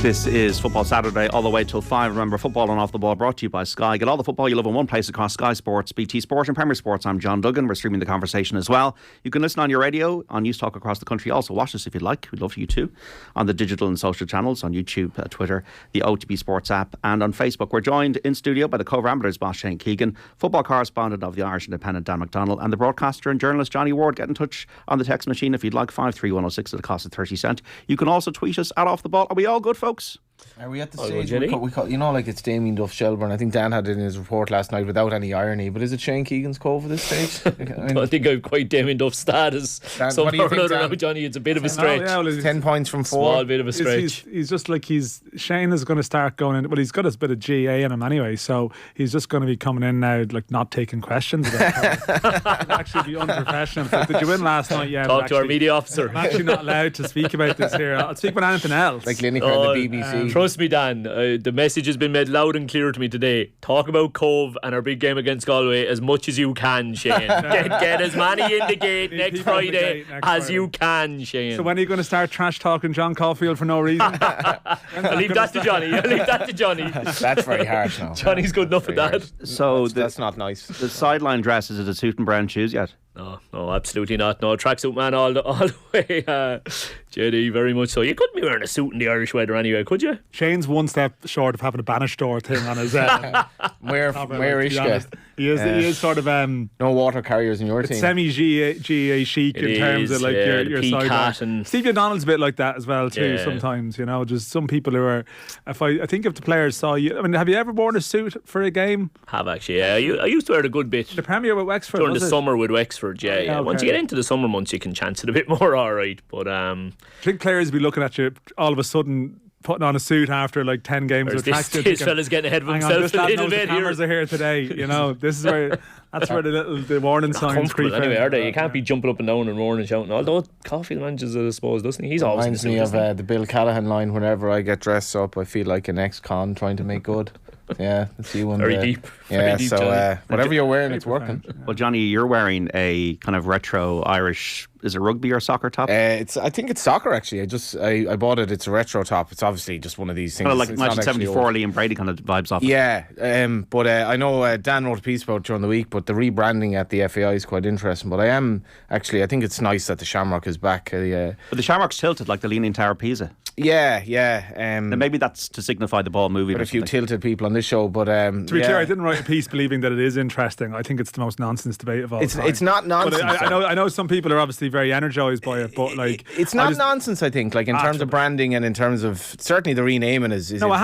This is Football Saturday all the way till 5. Remember, football and off the ball brought to you by Sky. Get all the football you love in one place across Sky Sports, BT Sport and Premier Sports. I'm John Duggan. We're streaming the conversation as well. You can listen on your radio, on News Talk across the country. Also watch us if you'd like. We'd love for you too. On the digital and social channels, on YouTube, Twitter, the OTB Sports app and on Facebook. We're joined in studio by the Cobh Ramblers boss Shane Keegan, football correspondent of the Irish Independent Dan McDonnell, and the broadcaster and journalist Johnny Ward. Get in touch on the text machine if you'd like, 53106 at the cost of 30 cents. You can also tweet us at Off The Ball. Are we all good, folks? Are we at the stage we call, you know, like it's Damien Duff Shelburne? I think Dan had it in his report last night without any irony, but is it Shane Keegan's Cobh at this stage? I think I've quite Damien Duff status. Dan, what do you think, Dan? Johnny, it's a bit of a stretch. 10 points from 4. Small bit of a stretch. He's just like Shane is going to start going in. Well, he's got a bit of GA in him anyway, so he's just going to be coming in now, like not taking questions. It'd actually be unprofessional. So, did you win last night? Yeah. Talk to our media officer. I'm actually not allowed to speak about this here. I'll speak about anything else. Like Lineker and the BBC. Trust me, Dan. The message has been made loud and clear to me today. Talk about Cobh and our big game against Galway as much as you can, Shane. Get as many in the gate next Friday as you can, Shane. So when are you going to start trash talking John Caulfield for no reason? I'll leave that to Johnny. That's very harsh now. Johnny's good enough at that. So that's not nice. The sideline dress, is it a suit and brown shoes yet? No, absolutely not. No, tracksuit man all the way. JD, very much so. You couldn't be wearing a suit in the Irish weather anyway, could you? Shane's one step short of having a banish door thing on his where Ishka? He is sort of no water carriers in your team. Semi-GA chic in terms of like your side. Steve McDonnell's a bit like that as well too. Yeah. Sometimes, you know, just some people who are. I think if the players saw you, I mean, have you ever worn a suit for a game? Have actually. Yeah, I used to wear it a good bit. The Premier with Wexford during the summer with Wexford. Yeah. Okay. Once you get into the summer months, you can chance it a bit more. All right, but I think players will be looking at you all of a sudden putting on a suit after like 10 games with tracksuit. This fella's getting ahead of himself a little bit here. The cameras are here today. You know, this is where where the warning signs creep anyway, in. Are they? You can't be jumping up and down and roaring and shouting. Although Caulfield manages it, I suppose, doesn't he? He's always reminds me of the Bill Callahan line. Whenever I get dressed up, I feel like an ex-con trying to make good. Yeah, that's you. Very deep. Yeah, very deep, so whatever you're wearing, it's working. Well, Johnny, you're wearing a kind of retro Irish. Is it rugby or soccer top? I think it's soccer actually. I bought it. It's a retro top. It's obviously just one of these things. Kind of like 1974 Liam Brady kind of vibes off. Yeah, but I know Dan wrote a piece about it during the week. But the rebranding at the FAI is quite interesting. But I think it's nice that the Shamrock is back. But the Shamrock's tilted like the Leaning Tower of Pisa. Yeah. And maybe that's to signify the ball moving. But a few tilted people on this show. But to be clear, I didn't write a piece believing that it is interesting. I think it's the most nonsense debate of all time. It's not nonsense. But I know some people are obviously very energised by it, but like it's not nonsense. I think like in terms of branding and in terms of certainly the renaming is no, it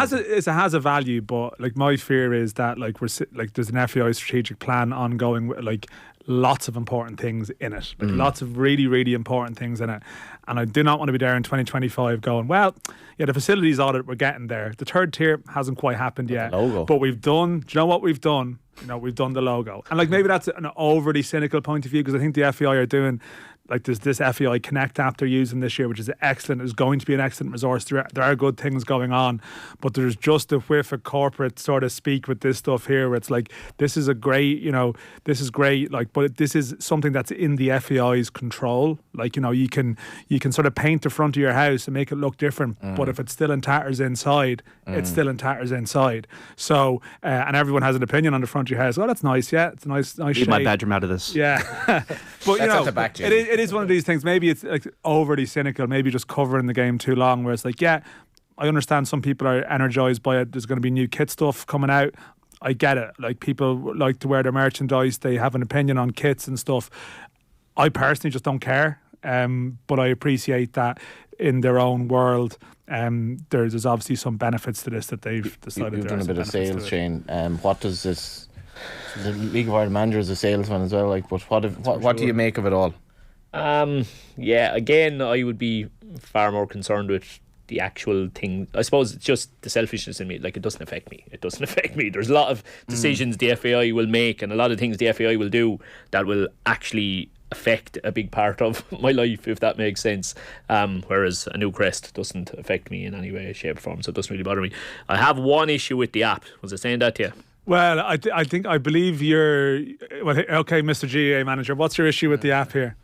has a value, but like my fear is that like there's an FAI strategic plan ongoing with like lots of important things in it, like lots of really, really important things in it. And I do not want to be there in 2025 going, well, yeah, the facilities audit, we're getting there. The third tier hasn't quite happened yet. But we've done, do you know what we've done? You know, we've done the logo. And like maybe that's an overly cynical point of view, because I think the FAI are doing, like there's this FAI Connect app they're using this year, which is excellent. It's going to be an excellent resource. There are good things going on, but there's just a whiff of corporate sort of speak with this stuff here, where it's like, this is great, like, but this is something that's in the FAI's control. Like, you know, you can sort of paint the front of your house and make it look different, but if it's still in tatters inside, it's still in tatters inside. So, and everyone has an opinion on the front of your house. Oh, that's nice, yeah, it's a nice Leave shade. my bedroom out of this. Yeah. But you know, it is one of these things. Maybe it's like overly cynical, maybe just covering the game too long, where it's like, yeah, I understand some people are energised by it. There's going to be new kit stuff coming out. I get it. Like, people like to wear their merchandise. They have an opinion on kits and stuff. I personally just don't care. But I appreciate that in their own world, there's obviously some benefits to this that they've decided. You've done a bit of sales, Shane. What does this? The League of Ireland manager is a salesman as well. Like, but what do you make of it all? Yeah, again, I would be far more concerned with the actual thing. I suppose it's just the selfishness in me. Like, it doesn't affect me. There's a lot of decisions the FAI will make and a lot of things the FAI will do that will actually affect a big part of my life, if that makes sense. Whereas a new crest doesn't affect me in any way, shape or form, so it doesn't really bother me. I have one issue with the app. Was I saying that to you? Well, I believe you're... Well, okay, Mr. GA manager, what's your issue with the app here?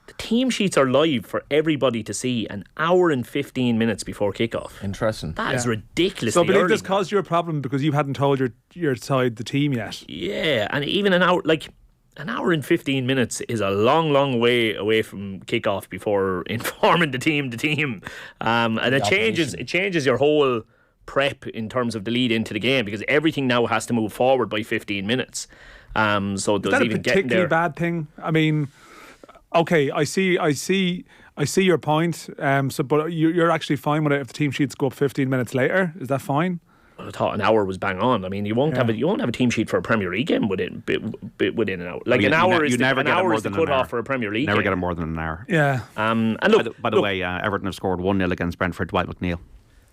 The team sheets are live for everybody to see an hour and 15 minutes before kickoff. Interesting. That is ridiculous. So I believe this caused you a problem because you hadn't told your side the team yet. Yeah, and even an hour and 15 minutes is a long way away from kickoff before informing the team. And it changes your whole prep in terms of the lead into the game, because everything now has to move forward by 15 minutes. So does that even a particularly bad thing? I mean, okay, I see your point. But you're actually fine with it if the team sheets go up 15 minutes later. Is that fine? I thought an hour was bang on. I mean, you won't have a team sheet for a Premier League game within an hour. Like an hour is the cut-off for a Premier League game. Never get it more than an hour. Yeah. And look, by the way, Everton have scored 1-0 against Brentford. Dwight McNeil.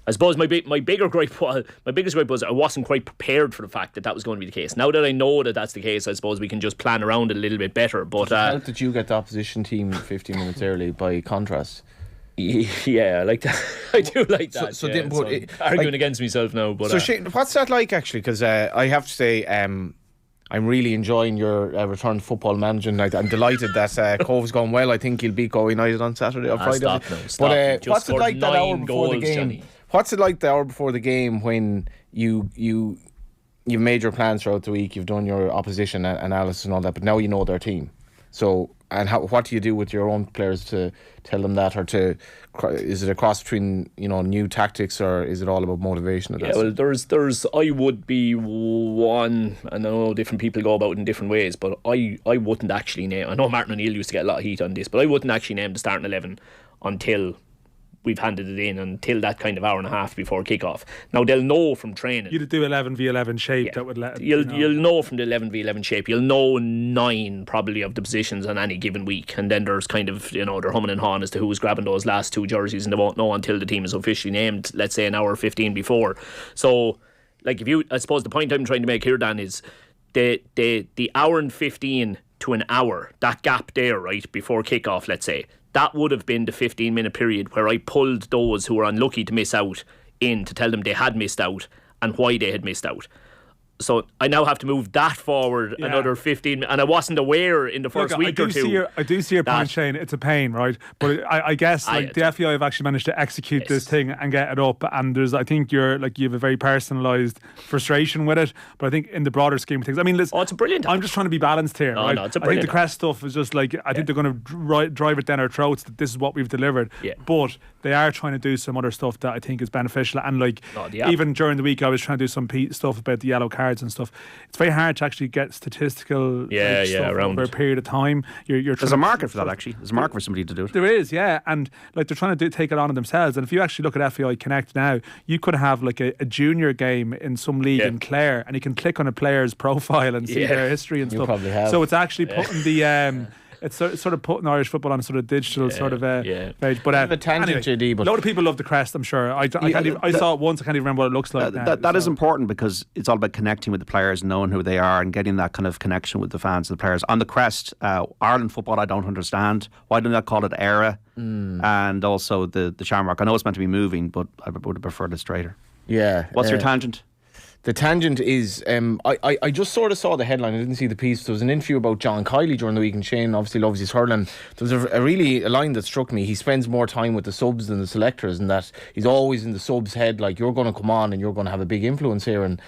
I suppose my biggest gripe was I wasn't quite prepared for the fact that was going to be the case. Now that I know that that's the case, I suppose we can just plan around it a little bit better. But how did you get the opposition team 15 minutes early by contrast? Yeah, I like that. I do like that. So I'm arguing against myself now. But so Shane, what's that like actually? Because I have to say, I'm really enjoying your return to football managing. I'm delighted that Cove's gone well. I think he'll beat Go United on Saturday or Friday. Stop. But what's it like that hour before the game? Johnny. What's it like the hour before the game when you've made your plans throughout the week, you've done your opposition analysis and all that, but now you know their team. So, and what do you do with your own players to tell them that, or is it a cross between new tactics, or is it all about motivation? Yeah, well, there's I would be one. I know different people go about it in different ways, but I wouldn't actually name. I know Martin O'Neill used to get a lot of heat on this, but I wouldn't actually name the starting 11 until we've handed it in, until that kind of hour and a half before kickoff. Now they'll know from training. You'd do 11v11 shape that would let you'll know from the 11v11 shape. You'll know 9 probably of the positions on any given week, and then there's kind of they're humming and hawing as to who's grabbing those last 2 jerseys, and they won't know until the team is officially named. Let's say an hour 15 before. So, like I suppose the point I'm trying to make here, Dan, is the hour and 15 to an hour, that gap there, right before kickoff, let's say. That would have been the 15-minute period where I pulled those who were unlucky to miss out in to tell them they had missed out and why they had missed out. So I now have to move that forward another 15, and I wasn't aware in the first week or two. I do see your point, Shane. It's a pain, right? But I guess the FEI have actually managed to execute this thing and get it up. And I think you have a very personalised frustration with it. But I think in the broader scheme of things, I mean, listen, it's a brilliant. I'm just trying to be balanced here. No, right? no, it's a I think brilliant. the Crest stuff is just like I think they're going to drive it down our throats that this is what we've delivered. Yeah. But they are trying to do some other stuff that I think is beneficial. And even during the week, I was trying to do some stuff about the yellow cards and stuff. It's very hard to actually get statistical stuff over a period of time. There's a market for that, actually. There's a market for somebody to do it. There is, yeah. And they're trying to take it on themselves. And if you actually look at FEI Connect now, you could have a junior game in some league in Clare, and you can click on a player's profile and see their history and stuff. Probably have. So it's actually putting the... It's sort of putting Irish football on a sort of digital page. But a tangent, anyway, JD, but a lot of people love the Crest, I'm sure. I saw it once, I can't even remember what it looks like now. That is important, because it's all about connecting with the players, knowing who they are, and getting that kind of connection with the fans and the players. On the Crest, Ireland football, I don't understand. Why don't they call it ERA? And also the Shamrock. I know it's meant to be moving, but I would have preferred it straighter. Yeah. What's your tangent? The tangent is, I just sort of saw the headline. I didn't see the piece. There was an interview about John Kiley during the week, and Shane obviously loves his hurling. There was a line that struck me. He spends more time with the subs than the selectors, and that he's always in the subs' head, like, you're going to come on and you're going to have a big influence here. And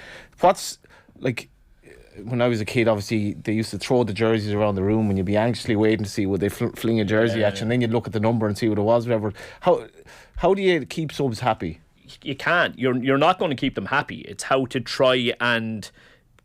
when I was a kid, obviously they used to throw the jerseys around the room, and you'd be anxiously waiting to see would they fling a jersey at you, and then you'd look at the number and see what it was, whatever. How do you keep subs happy? You can't. You're not going to keep them happy. It's how to try and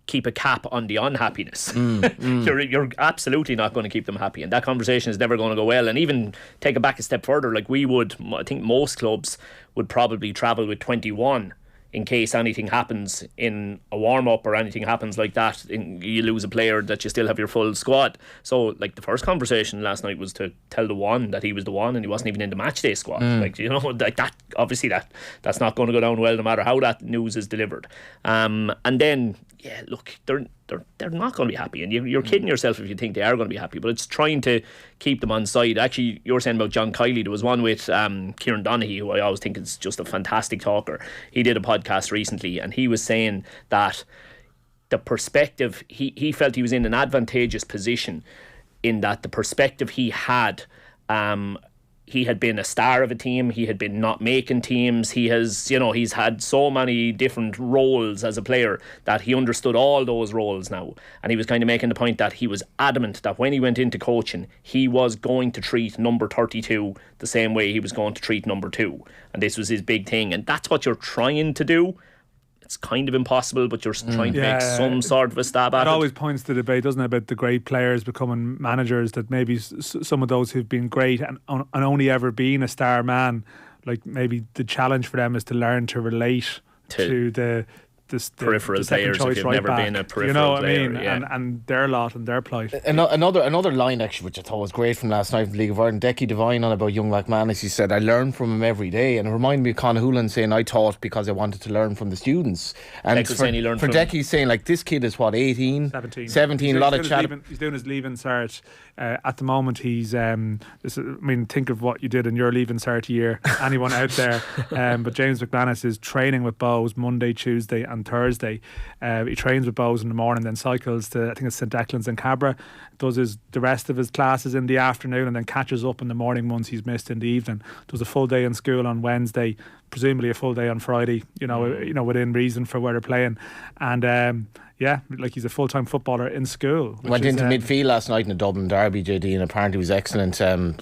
keep a cap on the unhappiness. You're absolutely not going to keep them happy, and that conversation is never going to go well. And even take it back a step further, like I think most clubs would probably travel with 21 in case anything happens in a warm-up or anything happens like that, you lose a player, that you still have your full squad. So the first conversation last night was to tell the one that he was the one, and he wasn't even in the matchday squad. That obviously that's not going to go down well no matter how that news is delivered. And then they're not going to be happy, and you're kidding yourself if you think they are going to be happy. But it's trying to keep them on side. Actually, you were saying about John Kiley. There was one with Kieran Donaghy, who I always think is just a fantastic talker. He did a podcast recently, and he was saying that the perspective he felt he was in an advantageous position, in that the perspective he had He had been a star of a team. He had been not making teams. He has, he's had so many different roles as a player that he understood all those roles now. And he was kind of making the point that he was adamant that when he went into coaching, he was going to treat number 32 the same way he was going to treat number 2. And this was his big thing. And that's what you're trying to do. It's kind of impossible, but you're trying to make some sort of a stab at it. It always points to the debate, doesn't it, about the great players becoming managers, that maybe some of those who've been great and only ever been a star man, like maybe the challenge for them is to learn to relate to the peripheral players if you've never been a peripheral player. You know what I mean? And their lot and their plight. Another line, actually, which I thought was great from last night from the League of Ireland, Decky Devine on about young McManus. He said, I learn from him every day. And it reminded me of Conor Hoolan saying, I taught because I wanted to learn from the students. And for Decky saying, like, this kid is what, 18? 17, a lot of chat. He's doing his leaving cert. At the moment, he's, think of what you did in your leaving cert year. Anyone out there. But James McManus is training with Bows Monday, Tuesday and Thursday. He trains with Bows in the morning, then cycles to, I think it's St Declan's in Cabra, does the rest of his classes in the afternoon, and then catches up in the morning once he's missed in the evening. Does a full day in school on Wednesday, presumably a full day on Friday, within reason for where they're playing. And he's a full-time footballer in school. Went into midfield last night in the Dublin derby, JD, and apparently he was excellent. I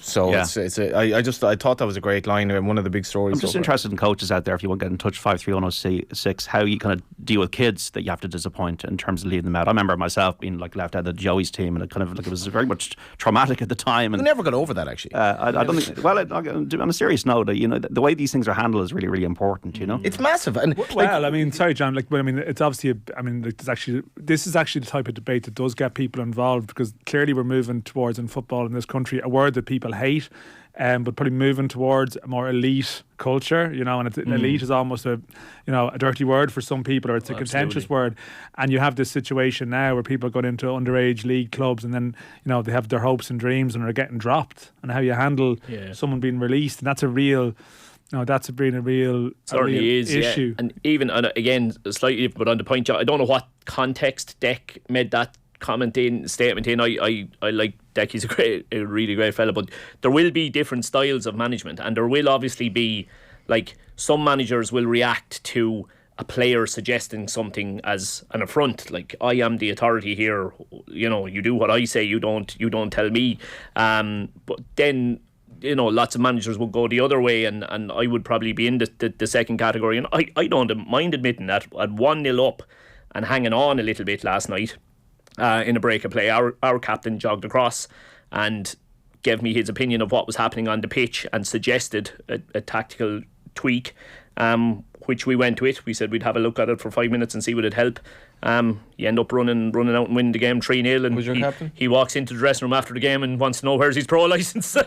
thought that was a great line, and one of the big stories. I'm just interested in coaches out there, if you want to get in touch, 53106, how you kind of deal with kids that you have to disappoint in terms of leading them out. I remember myself being like left out of the Joey's team, and it was very much traumatic at the time. And you never got over that, actually. I don't think. Well, on a serious note, the way these things are handled is really, really important. It's massive. And sorry, John. It's obviously. This is actually the type of debate that does get people involved, because clearly we're moving towards, in football in this country, a word that people hate, but probably moving towards a more elite culture, and elite is almost a dirty word for some people, or it's a contentious word. And you have this situation now where people are going into underage league clubs, and then they have their hopes and dreams and are getting dropped, and how you handle someone being released, and that's a real. No, that's been a real issue. And even, again, slightly, but on the point, I don't know what context Deck made that statement in. I like Deck, he's a really great fella, but there will be different styles of management, and there will obviously be, like, some managers will react to a player suggesting something as an affront, like, I am the authority here, you do what I say, you don't tell me. But then, lots of managers will go the other way, and I would probably be in the second category. And I don't mind admitting that at 1-0 up and hanging on a little bit last night in a break of play, our captain jogged across and gave me his opinion of what was happening on the pitch and suggested a tactical tweak, which we went with. We said we'd have a look at it for 5 minutes and see would it help. You end up running out and winning the game 3-0, and who's your captain? He walks into the dressing room after the game and wants to know where's his pro licence.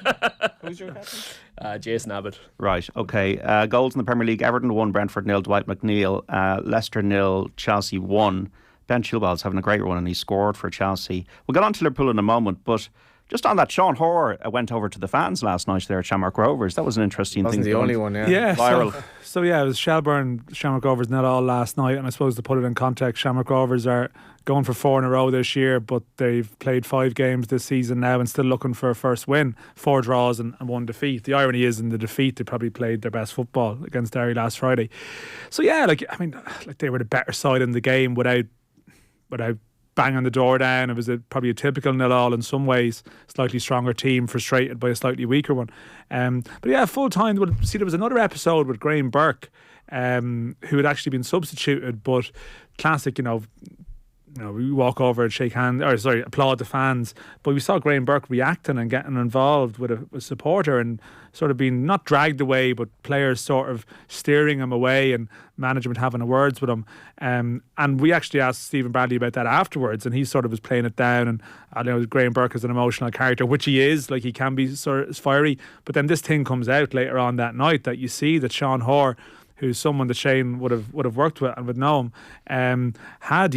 Who's your captain? Jason Abbott. Right, okay. Goals in the Premier League: Everton 1, Brentford 0, Dwight McNeil. Leicester 0, Chelsea 1. Ben Chilwell's having a great run, and he scored for Chelsea. We'll get on to Liverpool in a moment, but just on that, Sean Hoare went over to the fans last night there at Shamrock Rovers. That was an interesting thing. Wasn't the only one, viral. So it was Shelbourne, Shamrock Rovers, not all last night. And I suppose to put it in context, Shamrock Rovers are going for 4 in a row this year, but they've played 5 games this season now and still looking for a first win. 4 draws and 1 defeat. The irony is, in the defeat, they probably played their best football against Derry last Friday. So they were the better side in the game without banging the door down. It was probably a typical 0-0 in some ways. Slightly stronger team, frustrated by a slightly weaker one. Full time. There was another episode with Graham Burke, who had actually been substituted, but classic, we walk over and shake hands, applaud the fans. But we saw Graham Burke reacting and getting involved with a supporter and sort of being not dragged away, but players sort of steering him away and management having a words with him. And we actually asked Stephen Bradley about that afterwards, and he sort of was playing it down. And I know Graham Burke is an emotional character, which he is. Like, he can be sort of fiery. But then this thing comes out later on that night that you see that Sean Hoare, who's someone that Shane would have worked with and would know him, had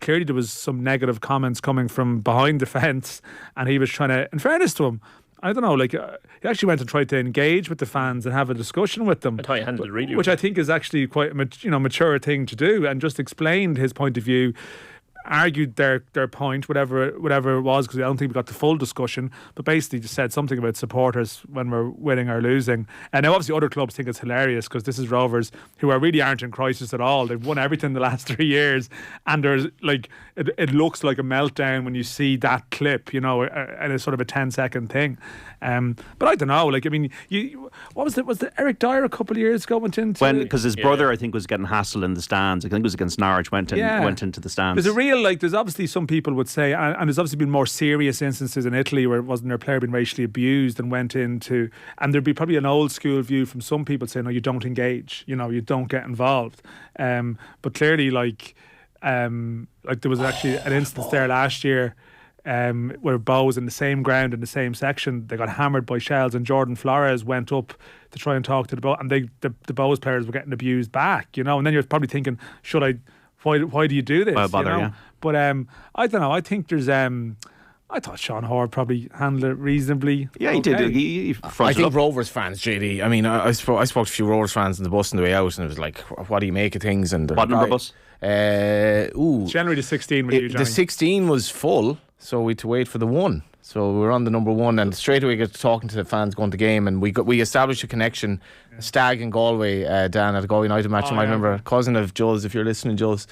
clearly there was some negative comments coming from behind the fence, and he was trying to, in fairness to him, I don't know, he actually went and tried to engage with the fans and have a discussion with them. I thought he handled it really which well. I think is actually quite a mature thing to do, and just explained his point of view. argued their point, whatever it was, because I don't think we got the full discussion, but basically just said something about supporters when we're winning or losing. And now obviously other clubs think it's hilarious because this is Rovers, who really aren't in crisis at all. They've won everything the last 3 years, and there's like it looks like a meltdown when you see that clip, you know, and it's sort of a 10-second thing. But I don't know, like, I mean, was the Eric Dyer a couple of years ago went into because his brother I think was getting hassled in the stands. I think it was against Norwich, went into the stands. There's a real, like, there's obviously some people would say, and there's obviously been more serious instances in Italy where wasn't their player being racially abused and went into, and there'd be probably an old school view from some people saying, no, you don't engage, you know, you don't get involved. But clearly, like there was actually an instance there last year where Bow was in the same ground in the same section. They got hammered by shells, and Jordan Flores went up to try and talk to the Bow, and the Bows players were getting abused back, you know. And then you're probably thinking, why do you do this? Why bother, you know? yeah. But I don't know. I think there's I thought Sean Horde probably handled it reasonably. Yeah, he okay. did. He I think Rovers fans, JD. I mean, I spoke to a few Rovers fans on the bus on the way out, and it was like, what do you make of things? And what number bus? January the 16 with you, Johnny. The 16 was full, so we had to wait for the 1. So we were on the number 1, and straight away got talking to the fans going to the game, and we established a connection. Stag in Galway, Dan, at a Galway United match. I remember a cousin of Joe's, if you're listening, Joe's.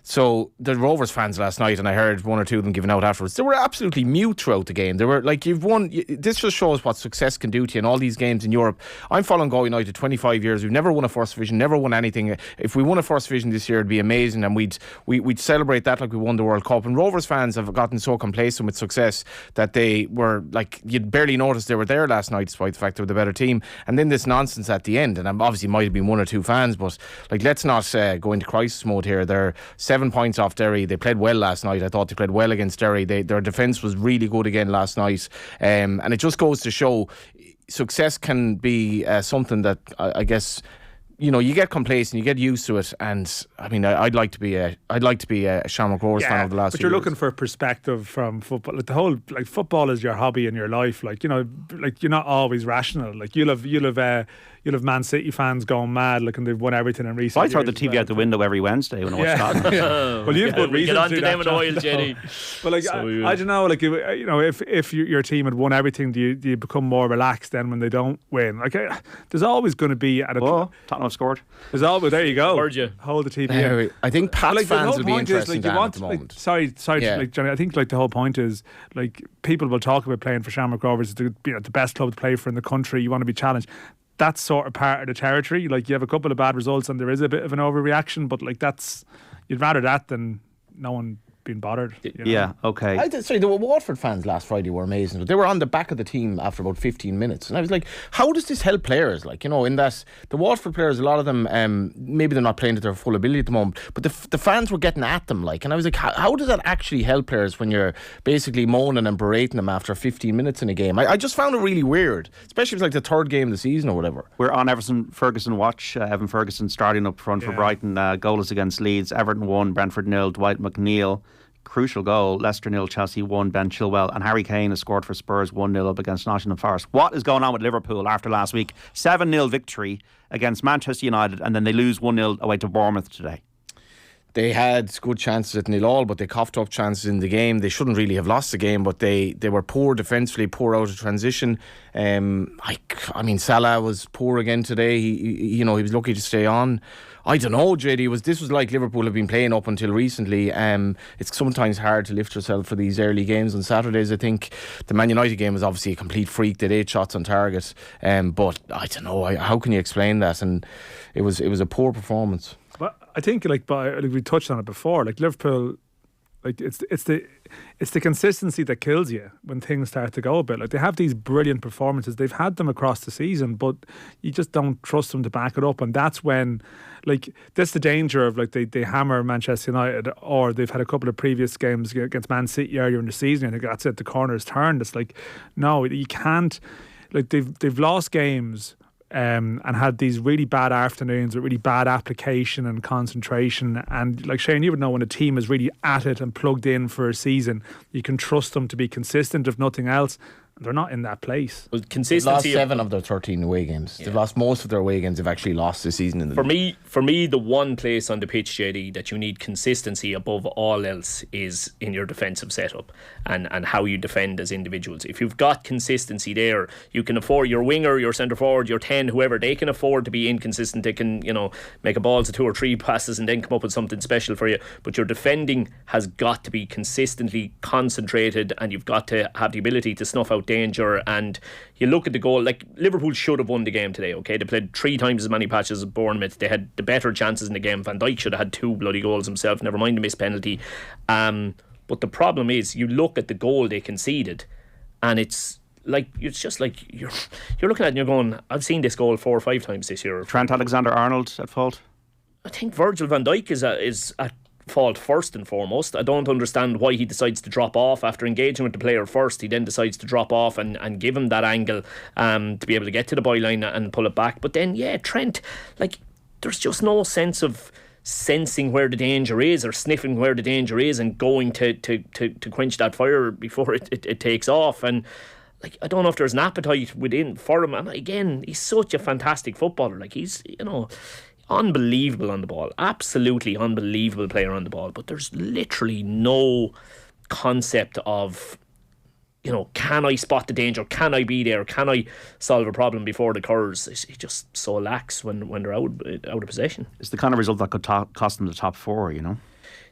So the Rovers fans last night, and I heard one or two of them giving out afterwards, they were absolutely mute throughout the game. They were like, you've won. This just shows what success can do to you in all these games in Europe. I'm following Galway United 25 years. We've never won a first division, never won anything. If we won a first division this year, it'd be amazing, and we'd celebrate that like we won the World Cup. And Rovers fans have gotten so complacent with success that they were like, you'd barely notice they were there last night, despite the fact they were the better team. And then this nonsense at the end, and obviously might have been one or two fans, but like, let's not go into crisis mode here. They're 7 points off Derry. They played well last night. I thought they played well against Derry. Their defence was really good again last night, and it just goes to show success can be something that I guess, you know, you get complacent, you get used to it. And I mean, I'd like to be a Shamrock Rovers fan of the last. But few you're years. looking for a perspective from football. Like the whole, like, football is your hobby in your life. Like, you know, like, you're not always rational. Like you'll have Man City fans going mad, like, and they've won everything in recent years. I throw the TV out the window every Wednesday when I watch Scotland. Well, you've good reason get on to to do them that, in oil, John. Jenny. But like, I don't know, like, you know, if your team had won everything, do you become more relaxed then when they don't win? Like, there's always going to be Tottenham have scored. There's always, there you go. Heard you. Hold the TV in. I think Pats Like, the fans whole will be point is, interesting like, at the moment. Sorry, Yeah. like, Johnny, I think like the whole point is, like, people will talk about playing for Shamrock Rovers, the best club to play for in the country. You want to be challenged. That's sort of part of the territory. Like, you have a couple of bad results and there is a bit of an overreaction, but like, you'd rather that than no one being bothered. You know? Yeah, okay. Sorry, the Watford fans last Friday were amazing. But they were on the back of the team after about 15 minutes. And I was like, how does this help players? Like, you know, in that the Watford players, a lot of them, maybe they're not playing to their full ability at the moment, but the fans were getting at them. Like, and I was like, how does that actually help players when you're basically moaning and berating them after 15 minutes in a game? I just found it really weird, especially if it's like the third game of the season or whatever. We're on Ferguson watch. Evan Ferguson starting up front for Brighton. Goalless against Leeds. Everton 1, Brentford 0. Dwight McNeil. Crucial goal. Leicester 0, Chelsea 1, Ben Chilwell. And Harry Kane has scored for Spurs 1-0 up against Nottingham Forest. What is going on with Liverpool after last week? 7-0 victory against Manchester United, and then they lose 1-0 away to Bournemouth today. They had good chances at 0-0, but they coughed up chances in the game. They shouldn't really have lost the game, but they were poor defensively, poor out of transition. I mean, Salah was poor again today. He was lucky to stay on. I don't know, JD. This was like Liverpool have been playing up until recently. It's sometimes hard to lift yourself for these early games on Saturdays. I think the Man United game was obviously a complete freak. They had 8 shots on target, but I don't know. How can you explain that? And it was a poor performance. But I think, like we touched on it before, like Liverpool, like it's the consistency that kills you when things start to go a bit. Like, they have these brilliant performances. They've had them across the season, but you just don't trust them to back it up. And that's when, like, that's the danger of, like, they hammer Manchester United, or they've had a couple of previous games against Man City earlier in the season. I think that's it. The corner's turned. It's like, no, you can't. Like, they've lost games. And had these really bad afternoons with really bad application and concentration. And like Shane, you would know when a team is really at it and plugged in for a season, you can trust them to be consistent, if nothing else. They're not in that place. Well, They've lost consistency. 7 of their 13 away games. They've lost most of their away games. They've actually lost this season in the league. For me, the one place on the pitch, JD, that you need consistency above all else is in your defensive setup and how you defend as individuals. If you've got consistency there, you can afford your winger, your centre forward, your 10, whoever. They can afford to be inconsistent. They can, make a ball to 2 or 3 passes and then come up with something special for you. But your defending has got to be consistently concentrated, and you've got to have the ability to snuff out danger. And you look at the goal, like Liverpool should have won the game today, okay? They played 3 times as many patches as Bournemouth. They had the better chances in the game. Van Dijk should have had 2 bloody goals himself, never mind the missed penalty. But the problem is, you look at the goal they conceded, and it's just like you're looking at it and you're going, I've seen this goal 4 or 5 times this year. Trent Alexander-Arnold at fault? I think Virgil van Dijk is at fault first and foremost. I don't understand why he decides to drop off after engaging with the player first. He then decides to drop off and give him that angle to be able to get to the byline and pull it back. But then, Trent, there's just no sense of sensing where the danger is or sniffing where the danger is and going to quench that fire before it takes off. And I don't know if there's an appetite within for him. And again, he's such a fantastic footballer. He's, unbelievable on the ball. Absolutely unbelievable player on the ball. But there's literally no concept of, can I spot the danger? Can I be there? Can I solve a problem before it occurs? It's just so lax when they're out of possession. It's the kind of result that could cost them the top 4,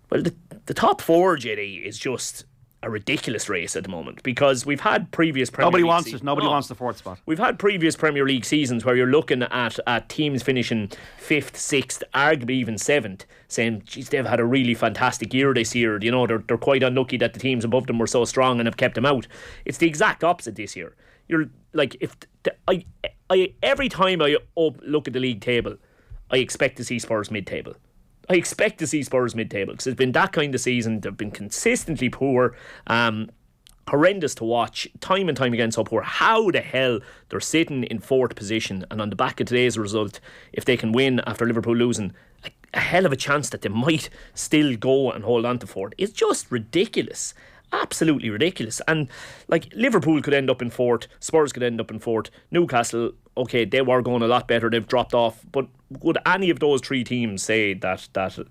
Well, the top 4, JD, is just a ridiculous race at the moment, because we've had previous Premier Nobody League wants it. Nobody wants the 4th spot. We've had previous Premier League seasons where you're looking at teams finishing 5th, 6th, arguably even 7th, saying, geez, they've had a really fantastic year this year. They're quite unlucky that the teams above them were so strong and have kept them out. It's the exact opposite this year. You're every time I look at the league table, I expect to see Spurs mid-table. I expect to see Spurs mid-table because it's been that kind of season. They've been consistently poor, horrendous to watch, time and time again so poor. How the hell they're sitting in 4th position, and on the back of today's result, if they can win after Liverpool losing, a hell of a chance that they might still go and hold on to 4th. It's just ridiculous. Absolutely ridiculous. And Liverpool could end up in 4th, Spurs could end up in 4th, Newcastle, okay, they were going a lot better, they've dropped off, but would any of those 3 teams say that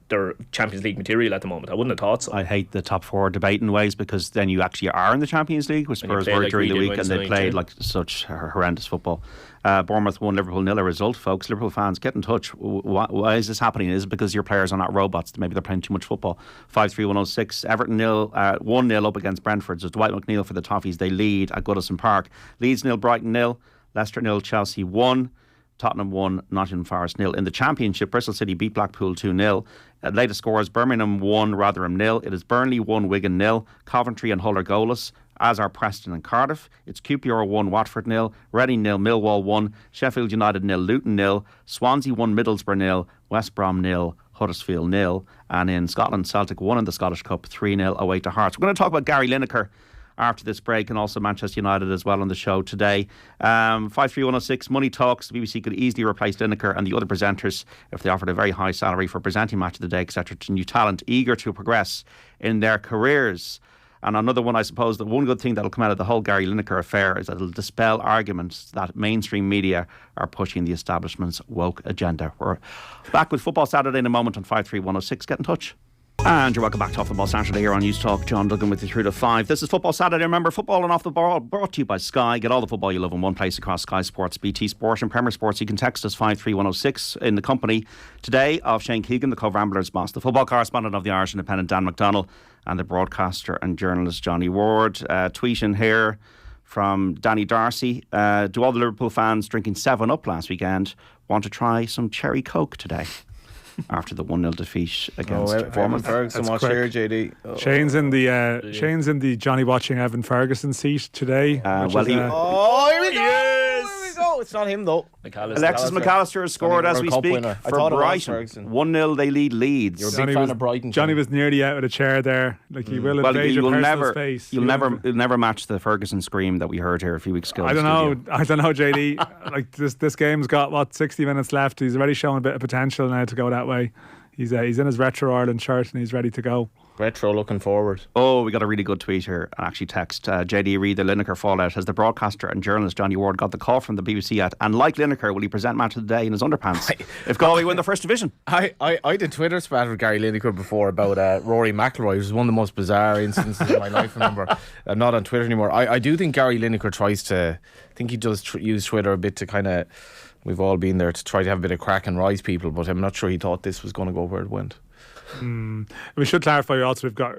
they're Champions League material at the moment? I wouldn't have thought so. I hate the top 4 debate in ways, because then you actually are in the Champions League, with Spurs were during the week, and they played such horrendous football. Bournemouth won, Liverpool 0 a result, folks. Liverpool fans, get in touch. Why is this happening? Is it because your players are not robots? Maybe they're playing too much football. 5-3-106. Everton 1-0 up against Brentford. So Dwight McNeil for the Toffees. They lead at Goodison Park. Leeds 0, Brighton 0, Leicester 0, Chelsea 1. Tottenham 1, Nottingham Forest 0. In the Championship, Bristol City beat Blackpool 2-0. Latest scores: Birmingham 1, Rotherham 0. It is Burnley 1, Wigan 0. Coventry and Hull are goalless, as are Preston and Cardiff. It's QPR 1, Watford 0. Reading 0, Millwall 1. Sheffield United 0, Luton 0. Swansea 1, Middlesbrough 0. West Brom 0. Huddersfield 0. And in Scotland, Celtic won in the Scottish Cup 3-0 away to Hearts. We're going to talk about Gary Lineker after this break, and also Manchester United as well on the show today. 5-3-106, Money Talks. The BBC could easily replace Lineker and the other presenters if they offered a very high salary for presenting Match of the Day, etc., to new talent eager to progress in their careers. And another one, I suppose, the one good thing that'll come out of the whole Gary Lineker affair is that it'll dispel arguments that mainstream media are pushing the establishment's woke agenda. We're back with Football Saturday in a moment on 5-3-106. Get in touch. And you're welcome back to Off the Ball Saturday here on News Talk. John Duggan with you through to 5. This is Football Saturday. Remember, football and off the ball brought to you by Sky. Get all the football you love in one place across Sky Sports, BT Sport and Premier Sports. You can text us 53106 in the company today of Shane Keegan, the Cobh Ramblers boss, the football correspondent of the Irish Independent, Dan McDonnell, and the broadcaster and journalist Johnny Ward. Tweet in here from Danny Darcy. Do all the Liverpool fans drinking 7-Up last weekend want to try some cherry Coke today? After the 1-0 defeat against Evan Ferguson watch here, JD. Shane's in the Johnny watching Evan Ferguson seat today. Here we go. Here we go. It's not him though. Alexis McAllister has scored as we speak for Brighton. 1-0 they lead Leeds. You're a big fan of Brighton. Johnny was nearly out of the chair there. He will invade your personal space. You'll never match the Ferguson scream that we heard here a few weeks ago. I don't know, JD. This game's got 60 minutes left. He's already shown a bit of potential now to go that way. He's in his retro Ireland shirt and he's ready to go. Retro looking forward. Oh, we got a really good tweet here. Actually, text JD Reid, the Lineker fallout. Has the broadcaster and journalist Johnny Ward got the call from the BBC yet? And like Lineker, will he present match of the day in his underpants if Galway win the first division? I did Twitter spat with Gary Lineker before about Rory McIlroy, which was one of the most bizarre instances in my life. Remember, I'm not on Twitter anymore. I do think Gary Lineker tries to. I think he does use Twitter a bit to kind of. We've all been there to try to have a bit of crack and rise people, but I'm not sure he thought this was going to go where it went. We should clarify also we've got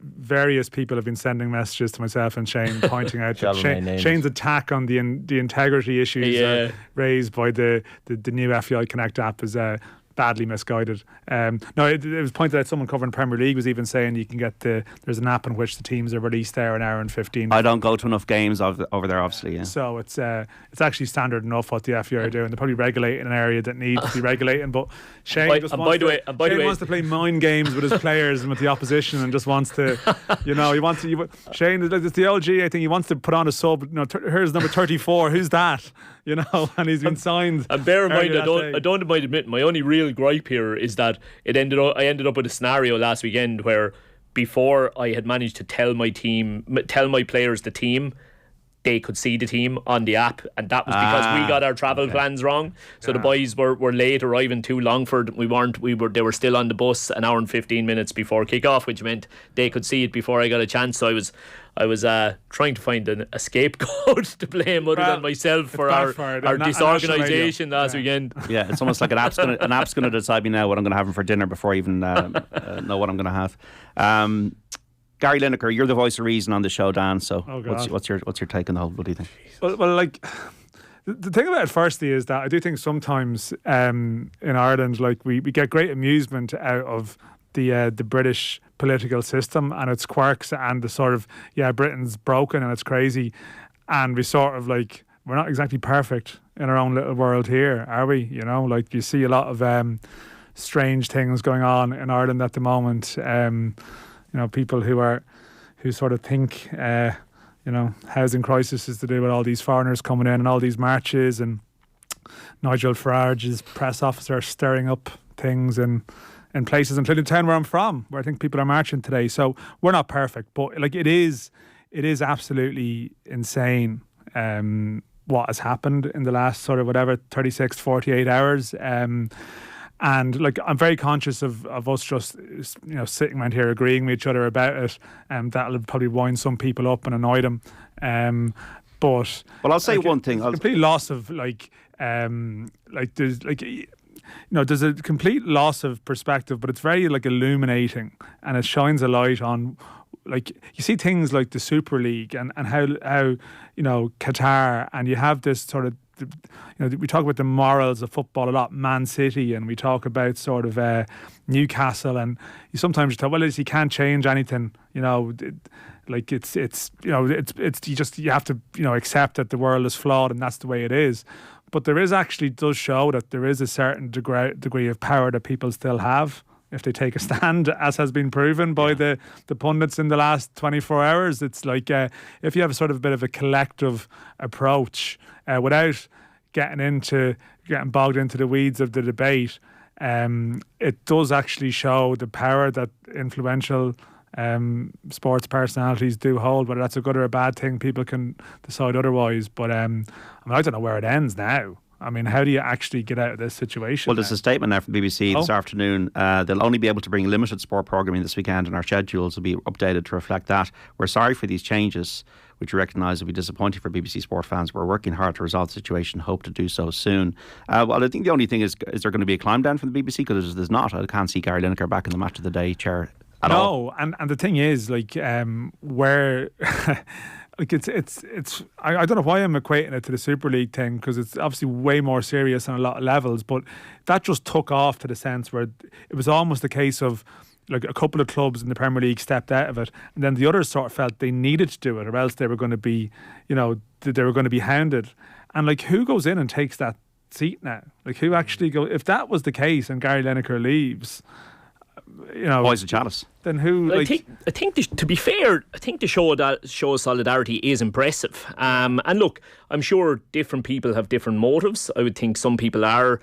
various people have been sending messages to myself and Shane pointing out that Shane's attack on the integrity issues raised by the new FEI Connect app is badly misguided. No, it was pointed out, someone covering Premier League was even saying you can get there's an app in which the teams are released there an hour and 15. I don't go to enough games over there, obviously. Yeah. So it's actually standard enough what the FEI are doing. They're probably regulating an area that needs to be regulating. But Shane wants to play mind games with his players and with the opposition, and just wants to, Shane, it's the LG. I think he wants to put on a sub. Here's number 34. Who's that? And he's been signed. And bear in mind, I don't mind admitting, my only real gripe here is that I ended up with a scenario last weekend where before I had managed to tell my players the team, they could see the team on the app, and that was because we got our travel plans wrong. So the boys were late arriving to Longford. They were still on the bus an hour and 15 minutes before kick-off, which meant they could see it before I got a chance. So I was trying to find a scapegoat to blame other than myself for our disorganisation last weekend. Yeah, it's almost like an app's going to decide me now what I'm going to have for dinner before I even know what I'm going to have. Gary Lineker, you're the voice of reason on the show, Dan. So what's your take on the whole? What do you think? Well, like the thing about it, firstly, is that I do think sometimes in Ireland, like we get great amusement out of the British political system and its quirks and the sort of Britain's broken and it's crazy, and we sort of like we're not exactly perfect in our own little world here, are we? Like you see a lot of strange things going on in Ireland at the moment. People who sort of think housing crisis is to do with all these foreigners coming in and all these marches, and Nigel Farage's press officer stirring up things in places, including the town where I'm from, where I think people are marching today. So we're not perfect, but like it is absolutely insane what has happened in the last sort of 36, 48 hours. And like I'm very conscious of us just sitting around here agreeing with each other about it, and that'll probably wind some people up and annoy them. But I'll say one thing: complete loss of there's a complete loss of perspective, but it's very like illuminating, and it shines a light on. Like you see things like the Super League and how Qatar, and you have this sort of we talk about the morals of football a lot, Man City, and we talk about sort of Newcastle, and you sometimes thought, well, you can't change anything, like it's you have to accept that the world is flawed and that's the way it is. But there is actually does show that there is a certain degree of power that people still have if they take a stand, as has been proven by the pundits in the last 24 hours. It's like if you have a sort of bit of a collective approach without getting bogged into the weeds of the debate, it does actually show the power that influential sports personalities do hold. Whether that's a good or a bad thing, people can decide otherwise. But I don't know where it ends now. I mean, how do you actually get out of this situation? Well, there's a statement now from BBC this afternoon. They'll only be able to bring limited sport programming this weekend, and our schedules will be updated to reflect that. We're sorry for these changes, which we recognise will be disappointing for BBC Sport fans. We're working hard to resolve the situation, hope to do so soon. Well, I think the only thing is there going to be a climb down from the BBC? Because there's not. I can't see Gary Lineker back in the match of the day chair at all. No, and the thing is, like, where... Like it's I don't know why I'm equating it to the Super League thing, because it's obviously way more serious on a lot of levels, but that just took off to the sense where it was almost a case of like a couple of clubs in the Premier League stepped out of it, and then the others sort of felt they needed to do it, or else they were going to be, they were going to be hounded. And like, who goes in and takes that seat now? Like, who actually go? If that was the case and Gary Lineker leaves, Boys of Chalice. Then who? I think to be fair, I think the show of solidarity is impressive. And look, I'm sure different people have different motives. I would think some people are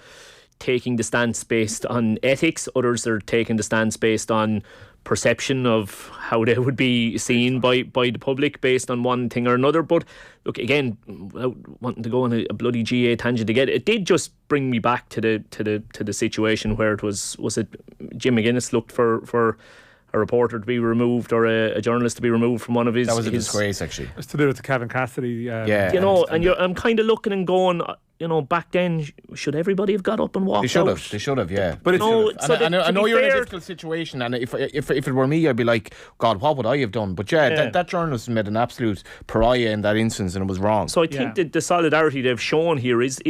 taking the stance based on ethics, others are taking the stance based on perception of how they would be seen by the public based on one thing or another. But look, again, without wanting to go on a bloody GA tangent again, it did just bring me back to the situation where it was it Jim McGuinness looked for a reporter to be removed or a journalist to be removed from one of his... That was a disgrace, actually. It's to do with the Kevin Cassidy. Yeah. You know, I'm kind of looking and going, you know, back then, should everybody have got up and walked out? They should have, yeah. But it's, I know you're in a difficult situation, and if it were me, I'd be like, God, what would I have done? But that journalist made an absolute pariah in that instance, and it was wrong. So I think that the solidarity they've shown here is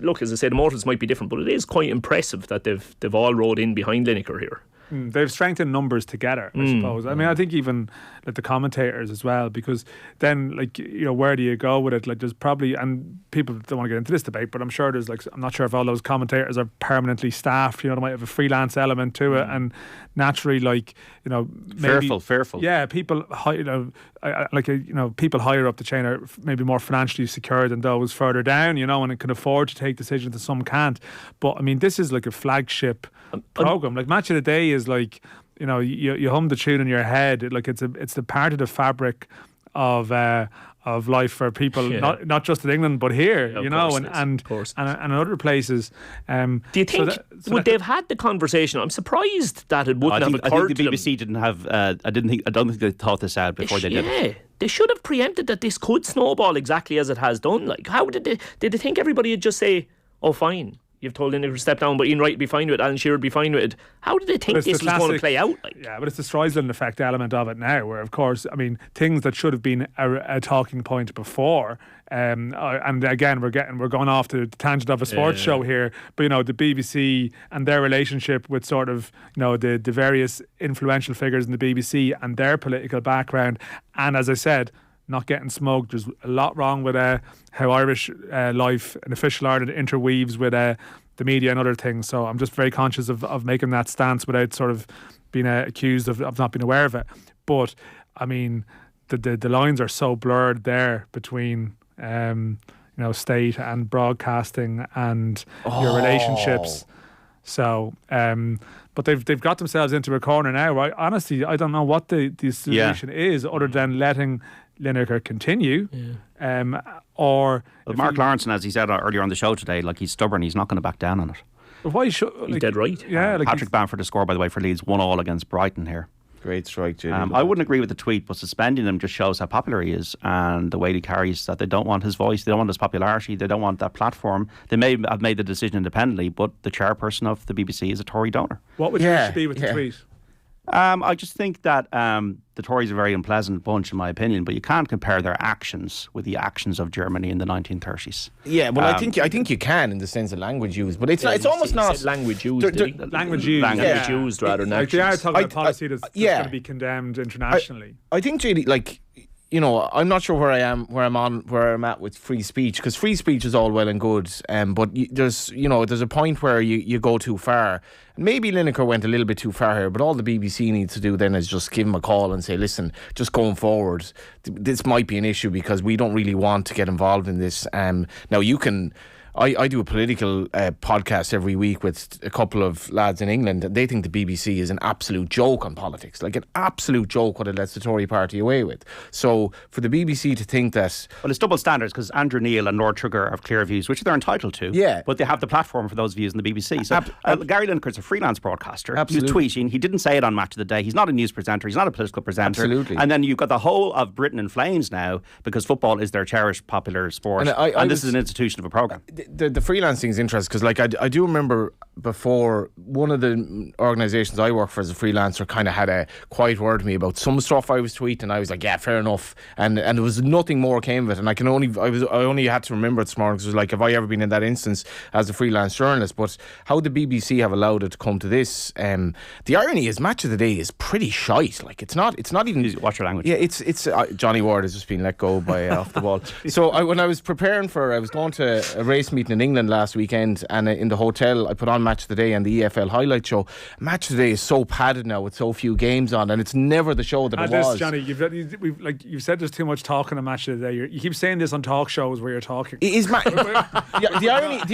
look, as I said, the motives might be different, but it is quite impressive that they've all rode in behind Lineker here. They've strengthened numbers together, I suppose. I mean, I think even like the commentators as well, because then, like, you know, where do you go with it? Like, there's probably, and people don't want to get into this debate, but I'm sure there's like, I'm not sure if all those commentators are permanently staffed. You know, they might have a freelance element to it, and naturally, like, you know, maybe, fearful. Yeah, people, you know, people higher up the chain are maybe more financially secure than those further down, you know, and can afford to take decisions that some can't. But I mean, this is like a flagship program. Like Match of the Day is like, you know, you hum the tune in your head. Like it's the part of the fabric of life for people, not just in England but here, you know, and in other places. Do you think would they've had the conversation? I'm surprised that it wouldn't have occurred. I think the BBC didn't have. I don't think they thought this out before they did it. They should have preempted that this could snowball exactly as it has done. Like, how did they think everybody would just say, "Oh, fine, you've told Lineker to step down, but Ian Wright would be fine with it, Alan Shearer would be fine with it"? How did they think this was going to play out? Like? Yeah, but it's the Streisand effect element of it now, where, of course, I mean, things that should have been a talking point before, and again, we're going off to the tangent of a sports show here, but, you know, the BBC and their relationship with sort of, you know, the various influential figures in the BBC and their political background, and as I said, not getting smoked. There's a lot wrong with how Irish life and official Ireland interweaves with the media and other things. So I'm just very conscious of making that stance without sort of being accused of not being aware of it. But I mean, the lines are so blurred there between you know, state and broadcasting and your relationships. So, but they've got themselves into a corner now. Right? Honestly, I don't know what the solution is, other than letting Lineker continue, or Mark Lawrenson, as he said earlier on the show today, like, he's stubborn, he's not going to back down on it. Why should he's dead right? Yeah, like Patrick Bamford to score, by the way, for Leeds, 1-1 against Brighton here. Great strike, Jimmy. I wouldn't agree with the tweet, but suspending him just shows how popular he is and the way he carries, that they don't want his voice, they don't want his popularity, they don't want that platform. They may have made the decision independently, but the chairperson of the BBC is a Tory donor. What would yours be with the tweet? I just think that the Tories are a very unpleasant bunch, in my opinion, but you can't compare their actions with the actions of Germany in the 1930s. Yeah, well, I think you can, in the sense of language used, but it's almost not language used. Language used rather than like, they are talking about policy that's going to be condemned internationally. I think, JD, like, you know, I'm not sure where I'm at with free speech, because free speech is all well and good, but there's a point where you go too far. Maybe Lineker went a little bit too far here, but all the BBC needs to do then is just give him a call and say, listen, just going forward, this might be an issue because we don't really want to get involved in this. Now you can... I do a political podcast every week with a couple of lads in England, and they think the BBC is an absolute joke on politics, like an absolute joke what it lets the Tory party away with. So for the BBC to think that... Well, it's double standards, because Andrew Neil and Lord Trigger have clear views, which they're entitled to, but they have the platform for those views in the BBC. So Gary Lineker's a freelance broadcaster. Absolutely. He was tweeting. He didn't say it on Match of the Day. He's not a news presenter. He's not a political presenter. Absolutely. And then you've got the whole of Britain in flames now, because football is their cherished popular sport, and this is an institution of a programme. The freelance thing is interesting, because like I do remember before, one of the organisations I work for as a freelancer kind of had a quiet word to me about some stuff I was tweeting. I was like, yeah, fair enough, and there was nothing more came of it. And I only had to remember it this morning, because it was like, have I ever been in that instance as a freelance journalist? But how the BBC have allowed it to come to this, the irony is Match of the Day is pretty shite. Like, it's not even... Watch your language. Yeah, it's Johnny Ward has just been let go by off the ball. So when I was preparing I was going to a race meeting in England last weekend, and in the hotel I put on Match of the Day and the EFL highlight show. Match of the Day is so padded now with so few games on, and it's never the show that it was. Johnny, you've said there's too much talking on Match of the Day. You keep saying this on talk shows where you're talking. The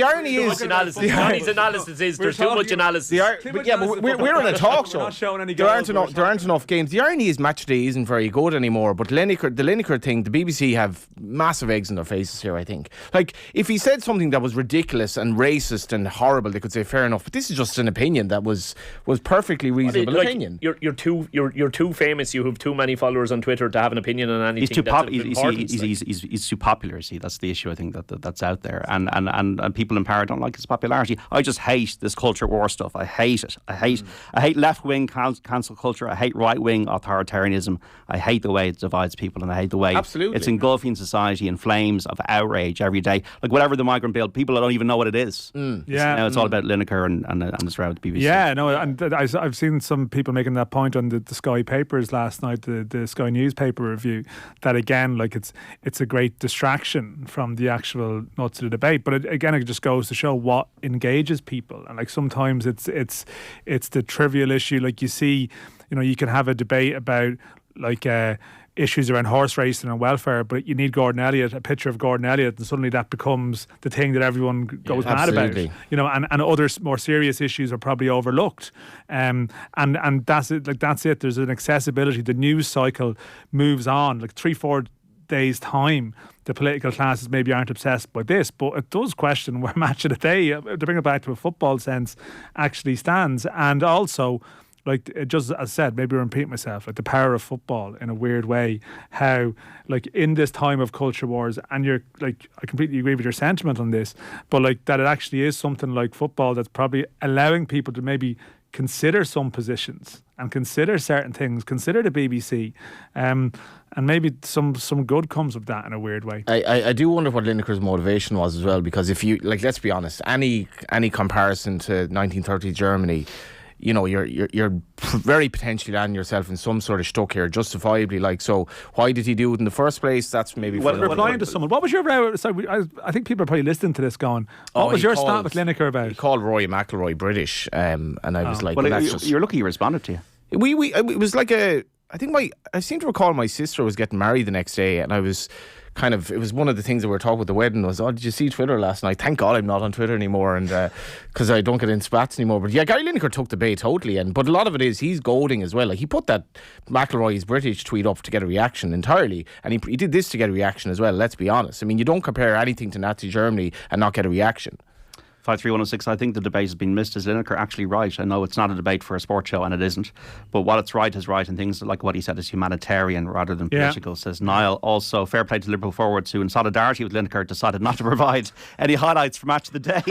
irony is Johnny's analysis is there's too much analysis. But we're on a talk show. We're not showing any There goals, aren't enough games. The irony is Match of the Day isn't very good anymore. But the Lineker thing, the BBC have massive eggs in their faces here. I think. Like if he said something that was ridiculous and racist and horrible, they could say fair enough. But this is just an opinion that was perfectly reasonable opinion. You're too famous. You have too many followers on Twitter to have an opinion on anything. He's too popular. See, that's the issue. I think that's out there, and people in power don't like his popularity. I just hate this culture war stuff. I hate it. I hate left wing cancel culture. I hate right wing authoritarianism. I hate the way it divides people, and I hate the way it's engulfing society in flames of outrage every day. Like whatever the migrant bill, people don't even know what it is. Now it's all about Lineker and this row with the BBC. Yeah, no, and I've seen some people making that point on the Sky papers last night, the Sky newspaper review, that again, like it's a great distraction from the actual nuts of the debate. But it just goes to show what engages people, and like sometimes it's the trivial issue. Like you see, you can have a debate about like issues around horse racing and welfare, but you need a picture of Gordon Elliott, and suddenly that becomes the thing that everyone goes mad about. And other more serious issues are probably overlooked. And that's it. Like that's it. There's an accessibility. The news cycle moves on. Like 3-4 days' time, the political classes maybe aren't obsessed by this, but it does question where Match of the Day, to bring it back to a football sense, actually stands. And also, like, it just, as I said, maybe I'm repeating myself, like the power of football in a weird way, how, like, in this time of culture wars, and you're, like, I completely agree with your sentiment on this, but, like, that it actually is something like football that's probably allowing people to maybe consider some positions and consider certain things, consider the BBC, and maybe some good comes of that in a weird way. I do wonder what Lineker's motivation was as well, because if you, like, let's be honest, any comparison to 1930s Germany, you're very potentially landing yourself in some sort of stuck here, justifiably. Like, so why did he do it in the first place? That's maybe replying to someone. What was your row? Sorry, I think people are probably listening to this going, what was your stat with Lineker about? He called Rory McIlroy British, and I was like, you're lucky you responded to you. It was like I seem to recall my sister was getting married the next day, and I was it was one of the things that we were talking about the wedding was, did you see Twitter last night? Thank God I'm not on Twitter anymore, and because I don't get in spats anymore. But yeah, Gary Lineker took the bait totally, but a lot of it is he's goading as well. Like, he put that McIlroy's British tweet up to get a reaction entirely, and he did this to get a reaction as well, let's be honest. I mean, you don't compare anything to Nazi Germany and not get a reaction. 53106, I think the debate has been missed. Is Lineker actually right? I know it's not a debate for a sports show, and it isn't, but what it's right is right, and things like what he said is humanitarian rather than political, says Niall. Also, fair play to Liverpool forwards who, in solidarity with Lineker, decided not to provide any highlights for Match of the Day.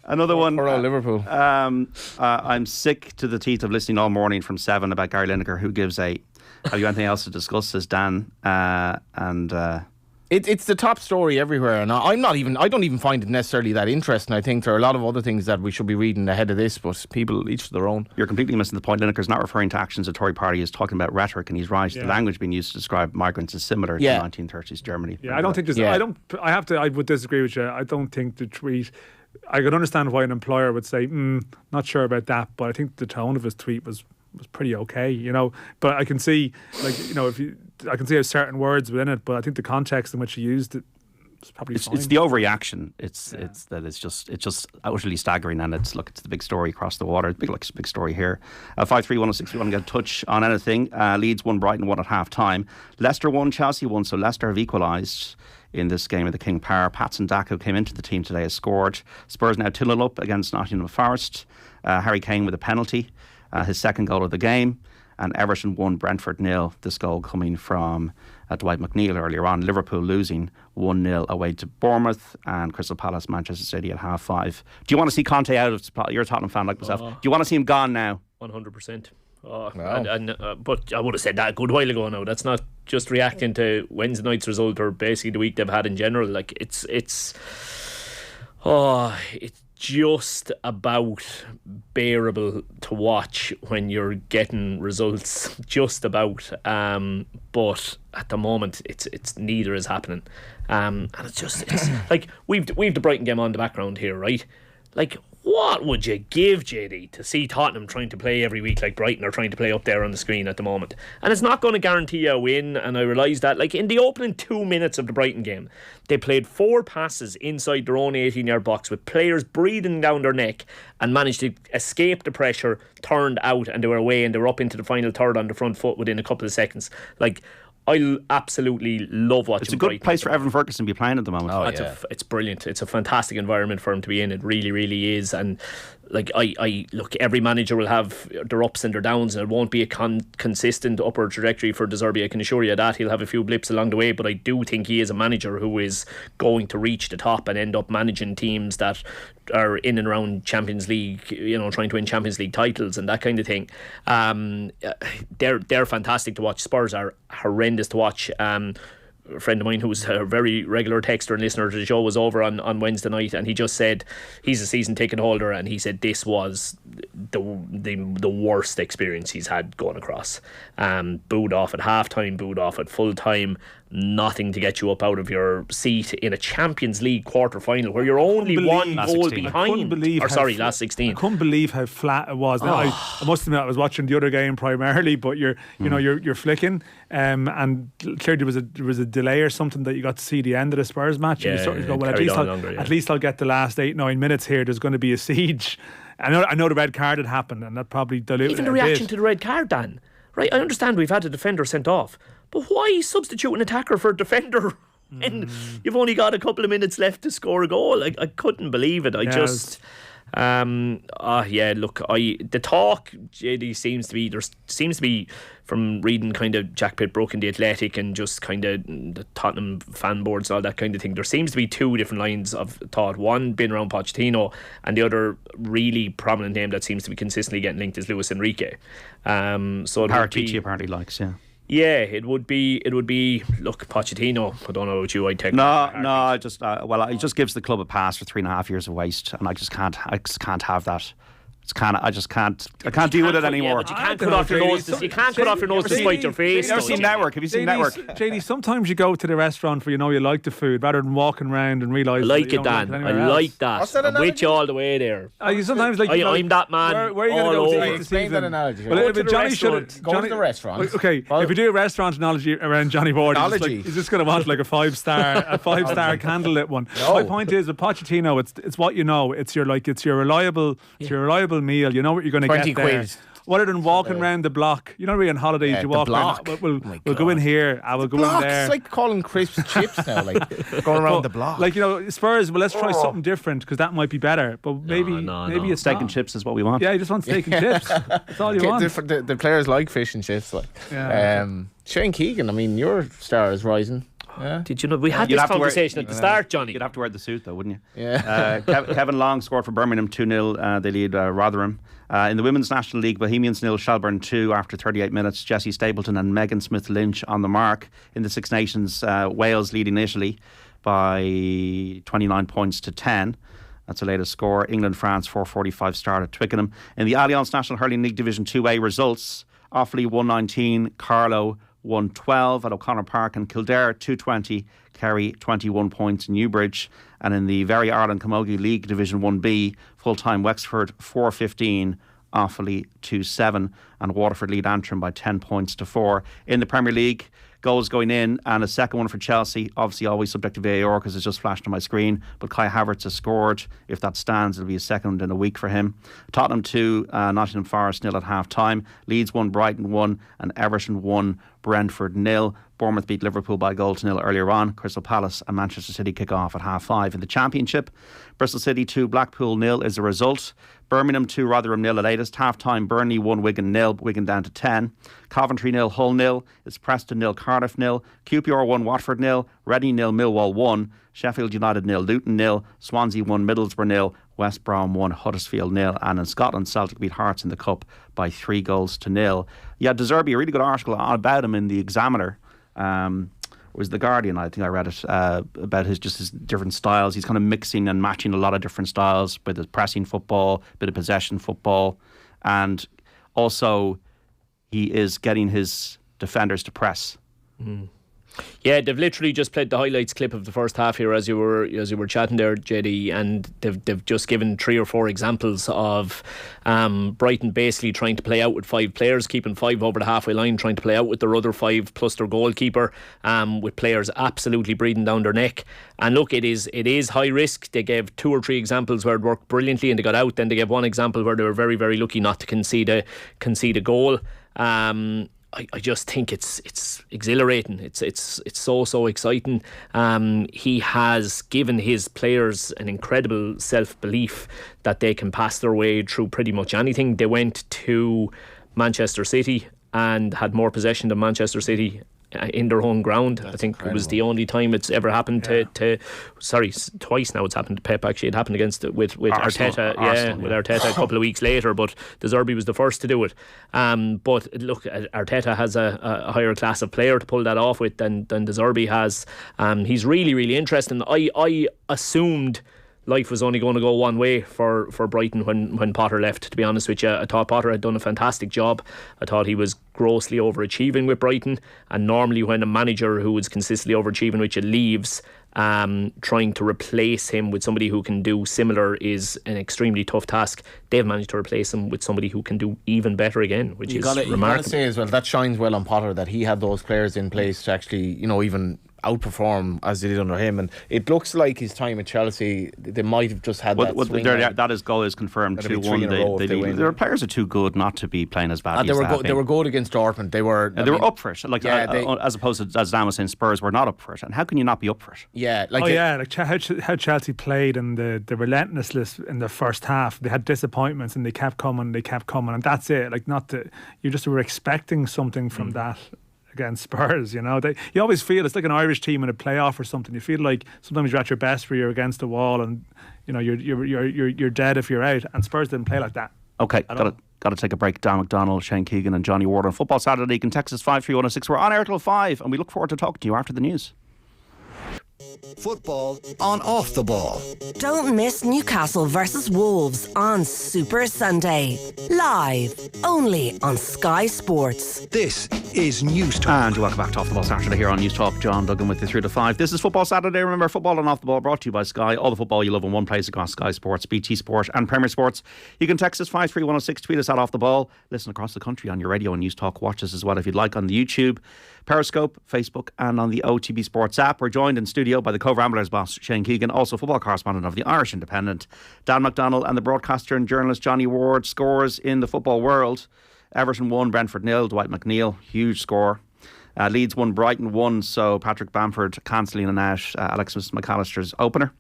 Another one. For all Liverpool. I'm sick to the teeth of listening all morning from 7 about Gary Lineker, who gives have you anything else to discuss, says Dan. It's the top story everywhere, and I don't even find it necessarily that interesting. I think there are a lot of other things that we should be reading ahead of this, but people each to their own. You're completely missing the point. Lineker's not referring to actions of the Tory party. He's talking about rhetoric, and he's right. The language being used to describe migrants is similar to 1930s Germany. Yeah, I don't think there's. I would disagree with you. I don't think the tweet. I could understand why an employer would say, not sure about that, but I think the tone of his tweet was pretty okay, But I can see, I can see how certain words within it, but I think the context in which he used it was probably fine. It's the overreaction. It's just utterly staggering, and it's the big story across the water. It's a big story here. 53106. We want to get a touch on anything. Leeds won, Brighton won at half time. Leicester won, Chelsea won, so Leicester have equalised in this game of the King Power. Patson Daka, who came into the team today, has scored. Spurs now 2-0 up against Nottingham Forest. Harry Kane with a penalty. His second goal of the game, and Everton won, Brentford 0. This goal coming from Dwight McNeil earlier on. Liverpool losing 1-0 away to Bournemouth, and Crystal Palace Manchester City at 5:30. Do you want to see Conte out of? You're a Tottenham fan like myself. Do you want to see him gone now? 100%. But I would have said that a good while ago now. That's not just reacting to Wednesday night's result or basically the week they've had in general. Like it's just about bearable to watch when you're getting results, just about. But at the moment, it's neither is happening, and it's like we've the Brighton game on the background here, right? Like, what would you give, JD, to see Tottenham trying to play every week like Brighton are trying to play up there on the screen at the moment? And it's not going to guarantee you a win, and I realise that. Like, in the opening 2 minutes of the Brighton game, they played 4 passes inside their own 18-yard box with players breathing down their neck and managed to escape the pressure, turned out, and they were away, and they were up into the final third on the front foot within a couple of seconds. Like, I absolutely love watching. It's a good Brighton place for Evan Ferguson to be playing at the moment. It's brilliant. It's a fantastic environment for him to be in. It really, really is. And like I look, every manager will have their ups and their downs, and it won't be a consistent upward trajectory for De Zerbi. I can assure you that. He'll have a few blips along the way, but I do think he is a manager who is going to reach the top and end up managing teams that are in and around Champions League, trying to win Champions League titles and that kind of thing. They're fantastic to watch. Spurs are horrendous to watch. A friend of mine who's a very regular texter and listener to the show was over on Wednesday night, and he just said he's a season ticket holder, and he said this was the worst experience he's had going across. Booed off at half-time, booed off at full-time, nothing to get you up out of your seat in a Champions League quarter-final where you're only one goal behind. Last 16. I couldn't believe how flat it was. Now, I must admit I was watching the other game primarily, but you're flicking, and clearly there was a delay or something that you got to see the end of the Spurs match. Yeah, and you sort of go, well, at least I'll get the last 8-9 minutes here. There's going to be a siege. I know the red card had happened, and that probably diluted even the reaction to the red card, Dan. Right, I understand we've had a defender sent off, but why substitute an attacker for a defender when you've only got a couple of minutes left to score a goal? I couldn't believe it. The talk, JD, seems to be from reading kind of Jack Pitbrook in The Athletic and just kind of the Tottenham fan boards and all that kind of thing. There seems to be 2 different lines of thought. One being around Pochettino, and the other really prominent name that seems to be consistently getting linked is Luis Enrique. Paratici apparently likes, yeah. Yeah, it would be. Look, Pochettino. I don't know about you. I take he just gives the club a pass for 3.5 years of waste, and I just can't have that. I can't deal with it anymore. Yeah, but you can't cut off your nose. You can't cut off your nose to spite your face. Have you seen Network? JD, sometimes you go to the restaurant for you like the food rather than walking around and realise. I like it, Dan. I like that. I'm with you all the way there. You sometimes I'm that man. Where are you going to go? Explain that analogy. Go to the restaurant. Okay, if you do a restaurant analogy around Johnny Ward, he's just going to want like a 5-star candlelit one. No. My point is with Pochettino, it's what you know. It's your reliable meal. You know what you're going to get there. 20 quid. Rather than walking around the block, we're on holidays. You walk around. We'll go in here. I will go in there. It's like calling crisps chips now. Like going around the block. Like Spurs. Well, let's try something different because that might be better. But maybe it's steak and chips is what we want. Yeah, you just want steak and chips. That's all you want. The players like fish and chips. Shane Keegan. I mean, your star is rising. Yeah. Did you know we had this conversation at the start, Johnny? You'd have to wear the suit though, wouldn't you? Yeah. Kevin Long scored for Birmingham 2-0. They lead Rotherham. In the Women's National League, Bohemians 0, Shelbourne 2 after 38 minutes. Jessie Stapleton and Megan Smith-Lynch on the mark. In the Six Nations, Wales leading Italy by 29 points to 10. That's the latest score. England-France 4:45 start at Twickenham. In the Allianz National Hurling League Division 2A results, Offaly 119, Carlow 112 at O'Connor Park, and Kildare 220, Kerry 21 points, Newbridge. And in the Very Ireland Camogie League Division 1B, full-time Wexford 415, Offaly 2-7, and Waterford lead Antrim by 10 points to 4. In the Premier League, goals going in, and a second one for Chelsea, obviously always subject to VAR because it's just flashed on my screen, but Kai Havertz has scored. If that stands, it'll be a second in a week for him. Tottenham 2, Nottingham Forest 0 at half time. Leeds 1, Brighton 1, and Everton 1, Brentford 0. Bournemouth beat Liverpool by a goal to 0 earlier on. Crystal Palace and Manchester City kick off at 5:30. In the Championship, Bristol City 2, Blackpool 0 is the result. Birmingham 2, Rotherham 0 at latest. Half time, Burnley 1, Wigan 0, Wigan down to 10. Coventry 0, Hull 0. It's Preston 0, Cardiff 0. QPR 1, Watford 0. Reading 0, Millwall 1. Sheffield United 0, Luton 0. Swansea 1, Middlesbrough 0. West Brom 1, Huddersfield 0. And in Scotland, Celtic beat Hearts in the Cup by 3-0. Yeah, De Zerbi, a really good article about him in the Examiner. It was the Guardian, I think I read it, about his different styles. He's kind of mixing and matching a lot of different styles with his pressing football, bit of possession football, and also he is getting his defenders to press. Yeah, they've literally just played the highlights clip of the first half here as you were chatting there, JD, and they've just given 3 or 4 examples of Brighton basically trying to play out with 5 players, keeping 5 over the halfway line, trying to play out with their other 5 plus their goalkeeper, with players absolutely breathing down their neck. And look, it is high risk. They gave 2 or 3 examples where it worked brilliantly and they got out. Then they gave 1 example where they were very, very lucky not to concede a goal. I just think it's exhilarating. It's so exciting. He has given his players an incredible self-belief that they can pass their way through pretty much anything. They went to Manchester City and had more possession than Manchester City in their own ground. That's I think incredible. It was the only time it's ever happened twice now it's happened to Pep. Actually, it happened with Arteta. With Arteta a couple of weeks later, but De Zerbi was the first to do it. But look, Arteta has a higher class of player to pull that off with than De Zerbi has. He's really interesting. I assumed life was only going to go one way for Brighton when Potter left, to be honest with you. I thought Potter had done a fantastic job. I thought he was grossly overachieving with Brighton, and normally when a manager who is consistently overachieving with you leaves, trying to replace him with somebody who can do similar is an extremely tough task. They've managed to replace him with somebody who can do even better again, which is remarkable. You got to say as well, that shines well on Potter, that he had those players in place to actually, even outperform as they did under him. And it looks like his time at Chelsea, they might have just had that swing. That his goal is confirmed 2-1. Their players are too good not to be playing as badly as they were good against Dortmund. They were up for it. As opposed to, as Dan was saying, Spurs were not up for it. And how can you not be up for it? Yeah, how Chelsea played and the relentlessness in the first half. They had disappointments and they kept coming, and that's it. You just were expecting something from that against Spurs. You always feel it's like an Irish team in a playoff or something. You feel like sometimes you're at your best where you're against a wall and you're dead if you're out. And Spurs didn't play like that. Okay, got to take a break. Dan McDonnell, Shane Keegan and Johnny Ward on Football Saturday. You can text us 53106. We're on air till 5 and we look forward to talking to you after the news. Football on Off the Ball. Don't miss Newcastle versus Wolves on Super Sunday. Live only on Sky Sports. This is News Talk. And welcome back to Off the Ball Saturday here on News Talk. John Duggan with you 3 to 5. This is Football Saturday. Remember, Football on Off the Ball brought to you by Sky. All the football you love in one place across Sky Sports, BT Sport and Premier Sports. You can text us 53106, tweet us at Off the Ball. Listen across the country on your radio and News Talk. Watch us as well if you'd like on the YouTube, Periscope, Facebook and on the OTB Sports app. We're joined in studio by the Cobh Ramblers boss Shane Keegan, also football correspondent of the Irish Independent, Dan McDonnell, and the broadcaster and journalist Johnny Ward. Scores in the football world: Everton 1, Brentford 0, Dwight McNeil, huge score. Leeds 1, Brighton 1, so Patrick Bamford cancelling an out Alexis McAllister's opener.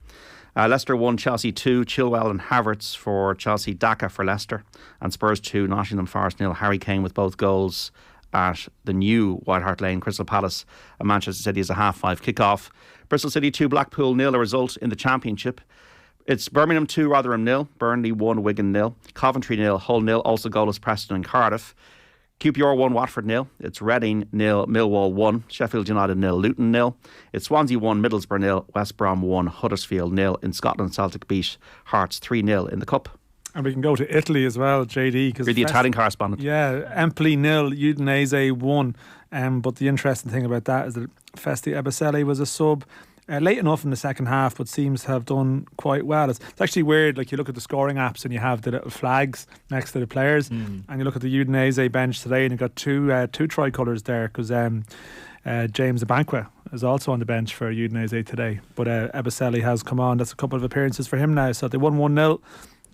Leicester 1, Chelsea 2, Chilwell and Havertz for Chelsea, Daka for Leicester, and Spurs 2, Nottingham Forest 0. Harry Kane with both goals at the new White Hart Lane, Crystal Palace and Manchester City as a 5:30 kickoff. Bristol City 2, Blackpool 0, a result in the Championship. It's Birmingham 2, Rotherham 0, Burnley 1, Wigan 0, Coventry 0, Hull 0, also goalless Preston and Cardiff. QPR 1, Watford 0, it's Reading 0, Millwall 1, Sheffield United 0, Luton 0, it's Swansea 1, Middlesbrough 0, West Brom 1, Huddersfield 0. In Scotland, Celtic beat Hearts 3-0 in the Cup. And we can go to Italy as well, JD. You're the Italian correspondent. Yeah, Empoli 0, Udinese 1. But the interesting thing about that is that Festi Ebicelli was a sub late enough in the second half, but seems to have done quite well. It's actually weird, like you look at the scoring apps and you have the little flags next to the players, and you look at the Udinese bench today and you've got two tricolours there, because James Abankwah is also on the bench for Udinese today. But Ebicelli has come on. That's a couple of appearances for him now. So they won 1-0.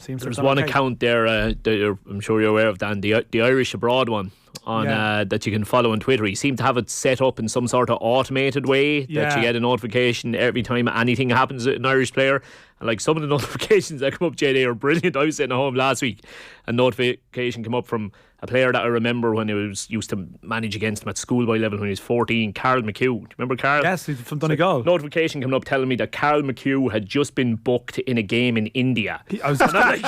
There's one account there that I'm sure you're aware of, Dan, the Irish Abroad one on that you can follow on Twitter. He seemed to have it set up in some sort of automated way that you get a notification every time anything happens with an Irish player. And like some of the notifications that come up, JD, are brilliant. I was sitting at home last week, a notification came up from a player that I remember when I was used to manage against him at schoolboy level when he was 14, Carl McHugh. Do you remember Carl? Yes, he's from Donegal. Notification coming up telling me that Carl McHugh had just been booked in a game in India. I was just going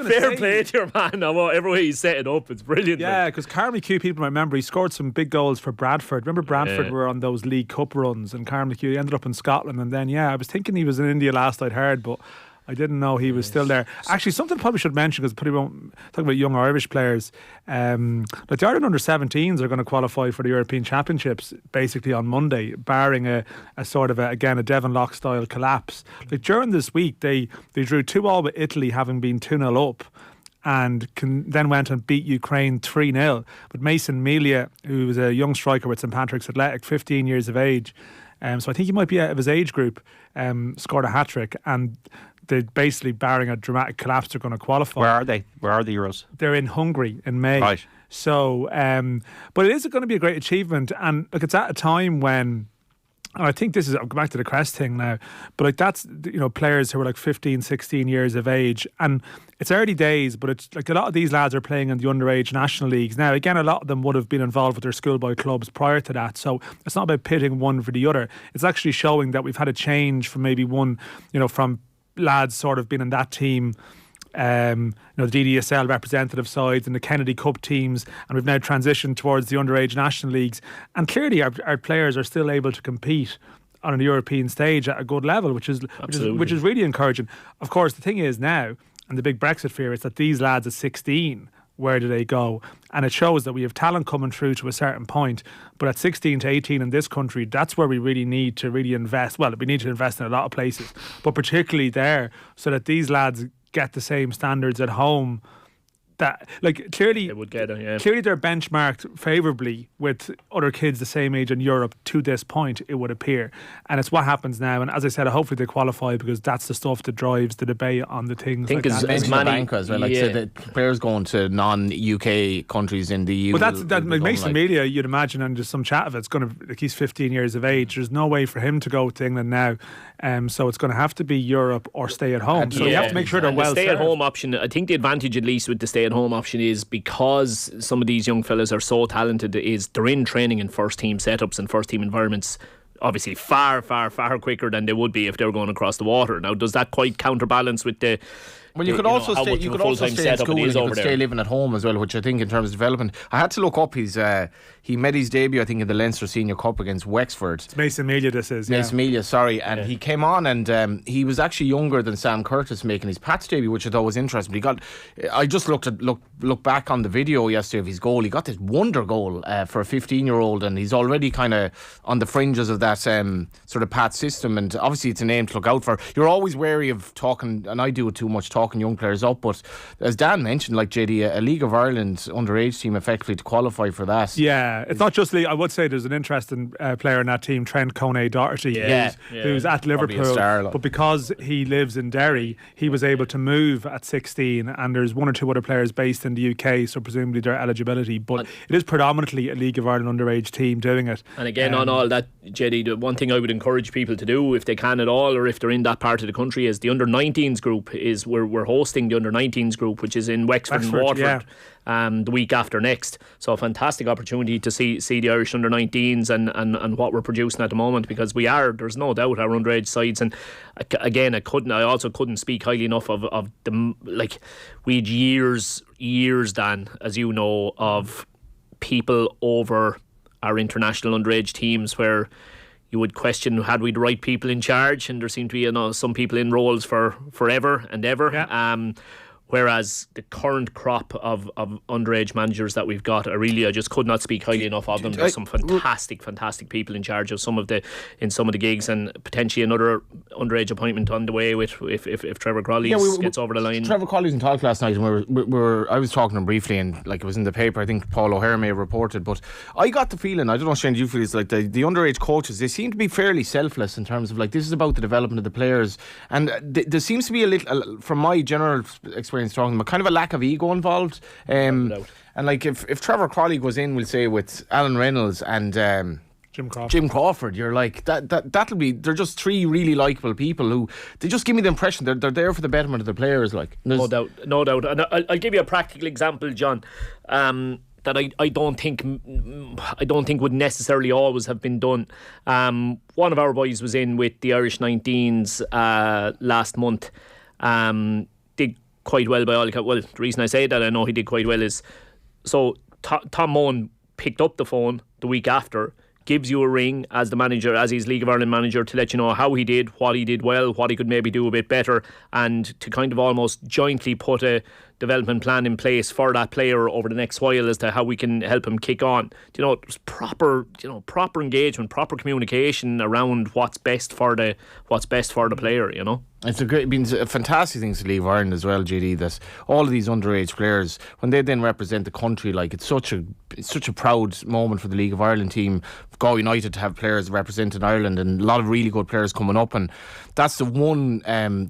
to say, fair play to your man. Whatever way he set it up, it's brilliant. Yeah, because Carl McHugh, people remember, he scored some big goals for Bradford. Remember Bradford were on those League Cup runs, and Carl McHugh ended up in Scotland. And then I was thinking he was in India last I'd heard, but I didn't know he was still there. Actually, something I probably should mention, because probably won't talk about young Irish players. Like the Ireland under-17s are going to qualify for the European Championships basically on Monday, barring a sort of a Devon Lock style collapse. Like during this week, they drew 2-2 with Italy, having been 2-0 up, and then went and beat Ukraine 3-0. But Mason Melia, who was a young striker with St Patrick's Athletic, 15 years of age, so I think he might be out of his age group, scored a hat-trick, and they're basically, barring a dramatic collapse, they're going to qualify. Where are they? Where are the Euros? They're in Hungary in May. Right. So, but it is going to be a great achievement, and look, it's at a time when, and I think this is, I'll go back to the crest thing now, but like that's, you know, players who are like 15, 16 years of age, and it's early days, but it's like a lot of these lads are playing in the underage national leagues. Now, again, a lot of them would have been involved with their schoolboy clubs prior to that, so it's not about pitting one for the other. It's actually showing that we've had a change from maybe one, you know, from lads sort of being in that team, you know, the DDSL representative sides and the Kennedy Cup teams, and we've now transitioned towards the underage national leagues, and clearly our players are still able to compete on a European stage at a good level, which is really encouraging. Of course, the thing is now, and the big Brexit fear, is that these lads at 16, where do they go? And it shows that we have talent coming through to a certain point, but at 16 to 18 in this country, that's where we really need to invest. Well, we need to invest in a lot of places, but particularly there, so that these lads get the same standards at home. That, like, clearly they would get it, yeah. Clearly they're benchmarked favourably with other kids the same age in Europe to this point, it would appear, and it's what happens now. And as I said, hopefully they qualify, because that's the stuff that drives the debate on the things. I think like as many bank as well, like so the players going to non-UK countries in the EU. But that like Mason Melia, you'd imagine, and just some chat of it's going to, like, he's 15 years of age. There's no way for him to go to England now, so it's going to have to be Europe or stay at home. So you have to make sure they're well. The stay at home option, I think the advantage at least with the stay at home option is, because some of these young fellas are so talented, is they're in training in first team setups and first team environments, obviously far quicker than they would be if they were going across the water. Now, does that quite counterbalance with the... Well, you could also stay. You could also stay in school, and you could stay living at home as well, which I think, in terms of development, I had to look up his. He made his debut, I think, in the Leinster Senior Cup against Wexford. It's Mason Melia, this is. Mason Melia, sorry, and he came on, and he was actually younger than Sam Curtis making his Pats debut, which I thought was interesting. But I just looked back on the video yesterday of his goal. He got this wonder goal for a 15-year-old, and he's already kind of on the fringes of that sort of Pat system. And obviously, it's a name to look out for. You're always wary of talking, and I do it too much, talking young players up. But as Dan mentioned, like JD, a League of Ireland underage team effectively to qualify for that. Yeah, it's not just League. I would say there's an interesting player in that team, Trent Coney-Doherty, who's at Liverpool, but because he lives in Derry, he was able to move at 16, and there's one or two other players based in the UK, so presumably their eligibility. But it is predominantly a League of Ireland underage team doing it. And again, on all that, JD, the one thing I would encourage people to do, if they can at all, or if they're in that part of the country, is the under-19s group. Is we're hosting the under-19s group, which is in Wexford and Waterford. The week after next, so a fantastic opportunity to see the Irish under-19s and what we're producing at the moment, because there's no doubt, our underage sides. And again, I also couldn't speak highly enough of the, like, we had years, Dan, as you know, of people over our international underage teams where you would question, had we the right people in charge? And there seem to be, some people in roles for forever and ever. Yeah. Whereas the current crop of underage managers that we've got, I just could not speak highly enough of them. There's some fantastic people in charge of some of the gigs, and potentially another underage appointment on the way if Trevor Crowley gets over the line. Trevor Crowley's in talk last night, and I was talking to him briefly, and like it was in the paper. I think Paul O'Hare may have reported, but I got the feeling, I don't know, Shane, do you feel it's like the underage coaches, they seem to be fairly selfless in terms of, like, this is about the development of the players, and there seems to be a little, from my general experience talking about, kind of a lack of ego involved. And like if Trevor Crowley goes in, we'll say, with Alan Reynolds and Jim Crawford, you're like, that'll be, they're just three really likeable people who, they just give me the impression they're there for the betterment of the players. Like, no doubt. And I'll give you a practical example, John, that I don't think would necessarily always have been done. One of our boys was in with the Irish 19s last month. Did quite well by all accounts. Well, the reason I say that, I know he did quite well, is so Tom Mohan picked up the phone the week after, gives you a ring as the manager, as his League of Ireland manager, to let you know how he did, what he did well, what he could maybe do a bit better, and to kind of almost jointly put a development plan in place for that player over the next while as to how we can help him kick on. It's proper engagement, proper communication around what's best for the player. It's been a fantastic thing to League of Ireland as well, JD, that all of these underage players, when they then represent the country, like it's such a proud moment for the League of Ireland team, Galway United, to have players representing Ireland, and a lot of really good players coming up. And that's the one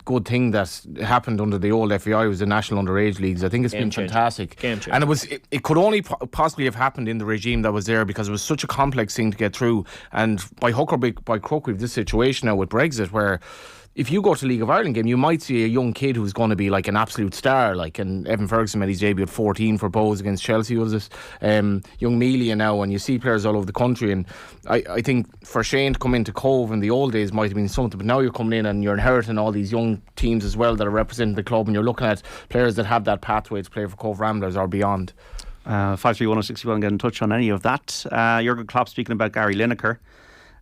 good thing that happened under the old FAI, was the National Underage Leagues. I think it's been fantastic. And it could only possibly have happened in the regime that was there, because it was such a complex thing to get through. And by hook or by crook, we've this situation now with Brexit where if you go to League of Ireland game, you might see a young kid who's going to be like an absolute star, and Evan Ferguson made his debut at 14 for Bows against Chelsea, was it? Young Melia now, and you see players all over the country. And I think for Shane to come into Cobh in the old days might have been something, but now you're coming in and you're inheriting all these young teams as well that are representing the club, and you're looking at players that have that pathway to play for Cobh Ramblers or beyond. 53106, get in touch on any of that. Jurgen Klopp speaking about Gary Lineker.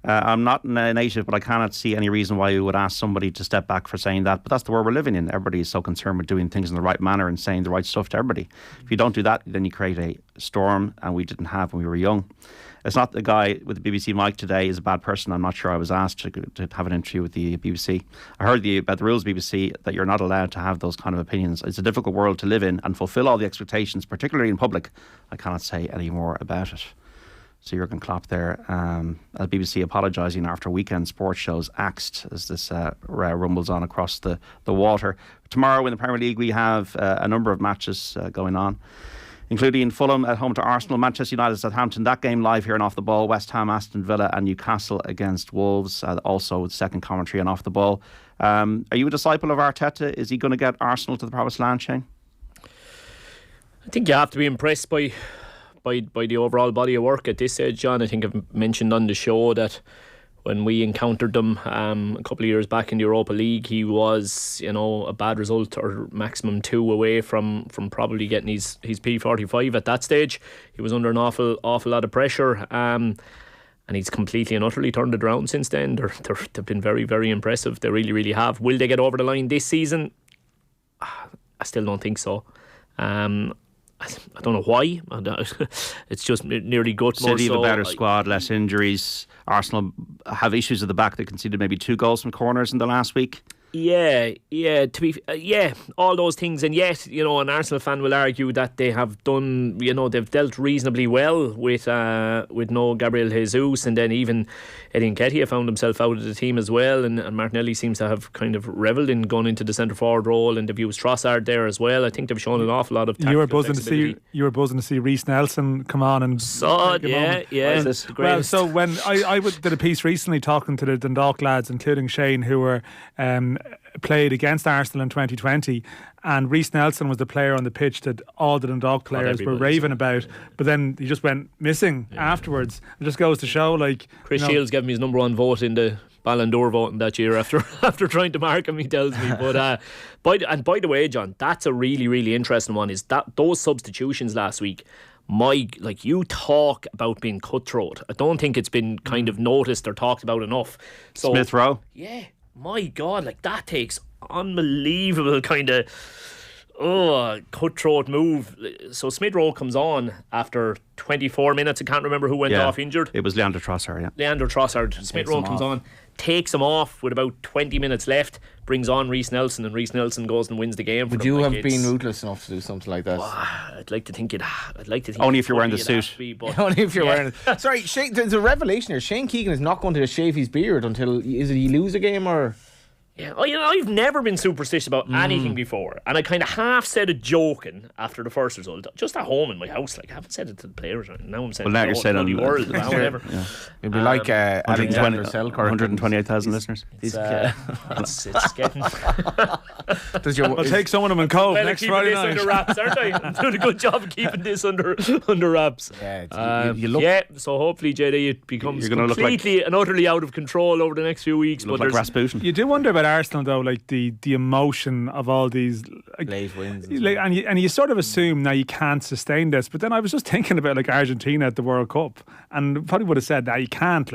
I'm not a native, but I cannot see any reason why you would ask somebody to step back for saying that. But that's the world we're living in. Everybody is so concerned with doing things in the right manner and saying the right stuff to everybody. If you don't do that, then you create a storm, and we didn't have when we were young. It's not the guy with the BBC mic today is a bad person. I'm not sure I was asked to have an interview with the BBC. I heard about the rules BBC, that you're not allowed to have those kind of opinions. It's a difficult world to live in and fulfil all the expectations, particularly in public. I cannot say any more about it. So Jurgen Klopp there, at BBC apologising after weekend sports shows axed as this rumbles on across the water. Tomorrow in the Premier League we have a number of matches going on, including Fulham at home to Arsenal, Manchester United, Southampton. That game live here on Off the Ball. West Ham, Aston Villa, and Newcastle against Wolves. Also with second commentary on Off the Ball. Are you a disciple of Arteta? Is he going to get Arsenal to the promised land, Shane? I think you have to be impressed by the overall body of work at this stage, John. I think I've mentioned on the show that when we encountered them a couple of years back in the Europa League, he was, a bad result or maximum 2 away from probably getting his P45 at that stage. He was under an awful lot of pressure, and he's completely and utterly turned it around since then. They've been very, very impressive. They really, really have. Will they get over the line this season? I still don't think so. I don't know why. It's just nearly gut. City have a better squad, less injuries. Arsenal have issues at the back. They conceded maybe 2 goals from corners in the last week. Yeah, all those things, and yet, an Arsenal fan will argue that they have done, they've dealt reasonably well with no Gabriel Jesus, and then even Eddie Nketiah found himself out of the team as well, and Martinelli seems to have kind of revelled in going into the centre forward role, and they've used Trossard there as well. I think they've shown an awful lot of tactical flexibility. You were buzzing to see Reece Nelson come on and Well, so when I did a piece recently talking to the Dundalk lads, including Shane, who were played against Arsenal in 2020, and Reece Nelson was the player on the pitch that all the Dundalk players were raving about, but then he just went missing afterwards. It just goes to show, Chris Shields gave me his number 1 vote in the Ballon d'Or voting that year after trying to mark him, he tells me. But by the way, John, that's a really, really interesting one, is that those substitutions last week. You talk about being cutthroat. I don't think it's been kind of noticed or talked about enough. So, Smith Rowe? Yeah, my God, that takes unbelievable kind of cutthroat move. So Smith Rowe comes on after 24 minutes. I can't remember who went off injured. It was Leandro Trossard, yeah. Leandro Trossard. Smith Rowe comes on, takes him off with about 20 minutes left, brings on Reece Nelson, and Reece Nelson goes and wins the game. Would you have been ruthless enough to do something like that? I'd like to think only if you're wearing the suit. Only if you're wearing it. Sorry, Shane, there's a revelation here. Shane Keegan is not going to shave his beard until he lose a game, or? Yeah, I've never been superstitious about anything before, and I kind of half said it joking after the first result, just at home in my house. I haven't said it to the players. Now I'm saying, well, now you're saying on world, whatever. Yeah. It'd be like Alexander Selkirk, 128,000 listeners. It's getting. I'll take some of them in Cobh next Friday night. Under wraps, aren't I? I'm doing a good job of keeping this under wraps. Yeah, you look. Yeah, so hopefully, JD, it becomes completely and utterly out of control over the next few weeks. You look like Rasputin. You do wonder about Arsenal though, like the emotion of all these late wins, and you sort of assume now you can't sustain this. But then I was just thinking about like Argentina at the World Cup, and probably would have said that you can't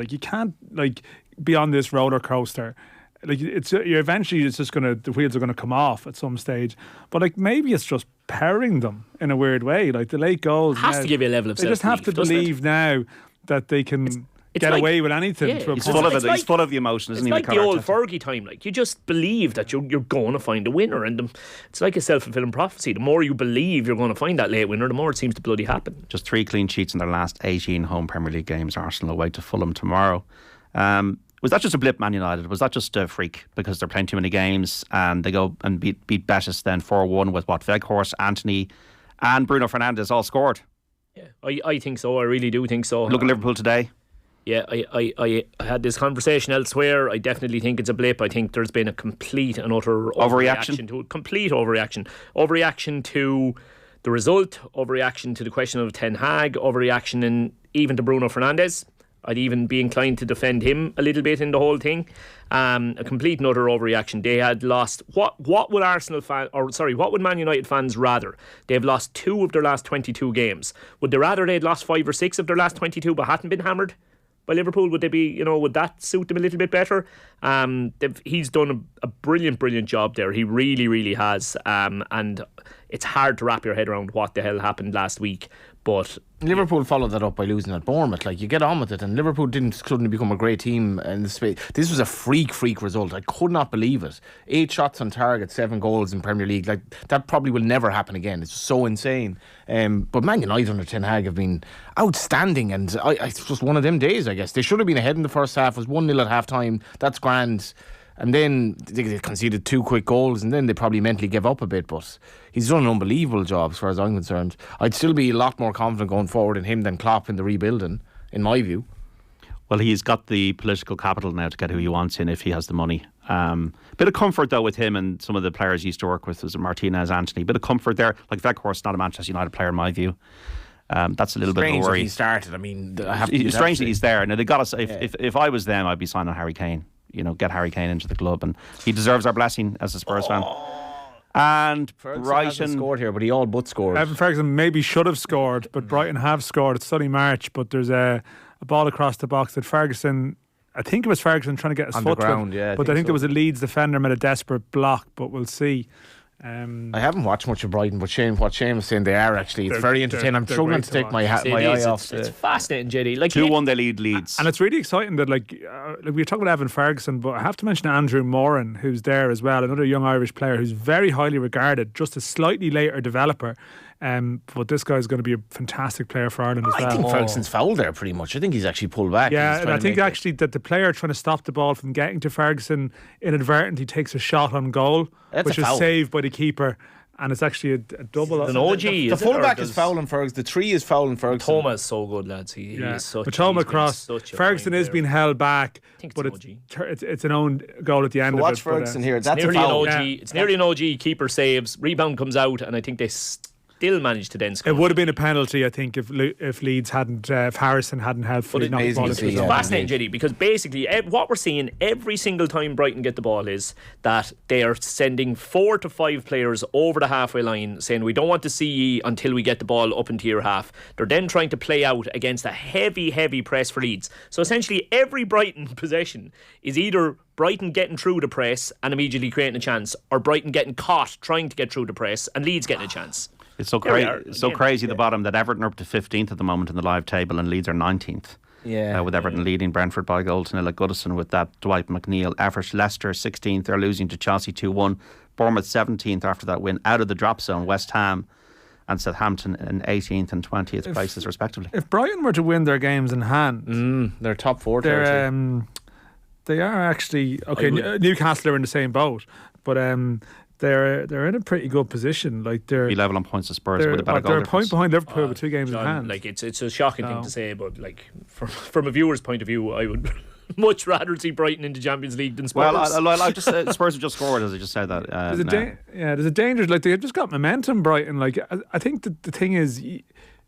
be on this roller coaster. Like eventually it's just the wheels are gonna come off at some stage. But like maybe it's just powering them in a weird way. Like the late goals It has to give you a level of they just have to believe now that they can get away with anything. To a He's point. full of it. He's full of the emotion, isn't he? It's like the old Fergie time. Like you just believe that you're going to find a winner, and it's like a self-fulfilling prophecy. The more you believe you're going to find that late winner, the more it seems to bloody happen. Just 3 clean sheets in their last 18 home Premier League games. Arsenal away to Fulham tomorrow. Was that just a blip, Man United? Was that just a freak because they're playing too many games and they go and beat Betis then 4-1 with Weghorst, Anthony and Bruno Fernandes all scored? Yeah, I think so. I really do think so. Look at Liverpool today. Yeah, I had this conversation elsewhere. I definitely think it's a blip. I think there's been a complete and utter overreaction to it. Complete overreaction. Overreaction to the result, overreaction to the question of Ten Hag, overreaction even to Bruno Fernandes. I'd even be inclined to defend him a little bit in the whole thing. A complete and utter overreaction. They had lost. What would what would Man United fans rather? They've lost 2 of their last 22 games. Would they rather they'd lost 5 or 6 of their last 22 but hadn't been hammered by Liverpool? Would they be, would that suit them a little bit better? He's done a brilliant job there. He really, really has. And it's hard to wrap your head around what the hell happened last week. But Liverpool followed that up by losing at Bournemouth. Like, you get on with it, and Liverpool didn't suddenly become a great team in the space. This was a freak result. I could not believe it. 8 shots on target, 7 goals in Premier League. Like, that probably will never happen again. It's so insane. But Man United under Ten Hag have been outstanding, and it's just one of them days, I guess. They should have been ahead in the first half. It was 1-0 at half time. That's grand. And then they conceded 2 quick goals, and then they probably mentally gave up a bit. But he's done an unbelievable job as far as I'm concerned. I'd still be a lot more confident going forward in him than Klopp in the rebuilding, in my view. Well, he's got the political capital now to get who he wants in if he has the money. Bit of comfort though with him and some of the players he used to work with, was Martinez, Anthony. Bit of comfort there. Like Weghorst, not a Manchester United player in my view. That's a little bit of a worry. He started. I mean, strange that he's there. Now they got us. If I was them, I'd be signing Harry Kane. Get Harry Kane into the club, and he deserves our blessing as a Spurs fan. And Ferguson Brighton hasn't scored here, but he all but scored. Evan Ferguson maybe should have scored, but Brighton have scored. It's sunny March, but there's a ball across the box that Ferguson, I think it was Ferguson trying to get his foot ground, with, yeah, but I think there was a Leeds defender made a desperate block, but we'll see. I haven't watched much of Brighton, but what Shane was saying, they are actually, it's very entertaining. I'm struggling to take my eye off. It's fascinating, JD. Like 2-1 they lead Leeds, and it's really exciting that like we were talking about Evan Ferguson, but I have to mention Andrew Moran, who's there as well, another young Irish player who's very highly regarded, just a slightly later developer. But this guy's going to be a fantastic player for Ireland as well. I think Ferguson's fouled there pretty much. I think he's actually pulled back. Yeah, and I think actually that the player trying to stop the ball from getting to Ferguson inadvertently takes a shot on goal, which is saved by the keeper. And it's actually a double. An OG. The fullback is fouling Ferguson. The 3 is fouling Ferguson. Thomas is so good, lads. He is such. Thomas cross. Ferguson is being held back, but it's an own goal at the end. Watch Ferguson here. That's nearly a foul. An OG. It's nearly an OG. Keeper saves. Rebound comes out, and I think they still managed to then score. It would have been a penalty, I think, if Leeds hadn't, if Harrison hadn't held fully knocked the ball into It's fascinating, JD, because basically what we're seeing every single time Brighton get the ball is that they are sending 4 to 5 players over the halfway line, saying we don't want to see ye until we get the ball up into your half. They're then trying to play out against a heavy press for Leeds. So essentially every Brighton possession is either Brighton getting through the press and immediately creating a chance, or Brighton getting caught trying to get through the press and Leeds getting a chance. It's so crazy at the bottom that Everton are up to 15th at the moment in the live table, and Leeds are 19th. Yeah, with Everton leading Brentford by a goal to nil at Goodison with that Dwight McNeil effort. Leicester 16th, they're losing to Chelsea 2-1. Bournemouth 17th after that win out of the drop zone. West Ham and Southampton in 18th and 20th places respectively. If Brighton were to win their games in hand, they're top 4. They are actually okay. Newcastle are in the same boat, but they're in a pretty good position. Like they're be level on points to Spurs with a better goal. They're a point behind Liverpool with 2 games in hand. Like it's a shocking thing to say, but like from a viewer's point of view, I would much rather see Brighton in the Champions League than Spurs. Well, I just Spurs have just scored, as I just said that. There's a danger. Like they've just got momentum. Brighton. Like I think the thing is,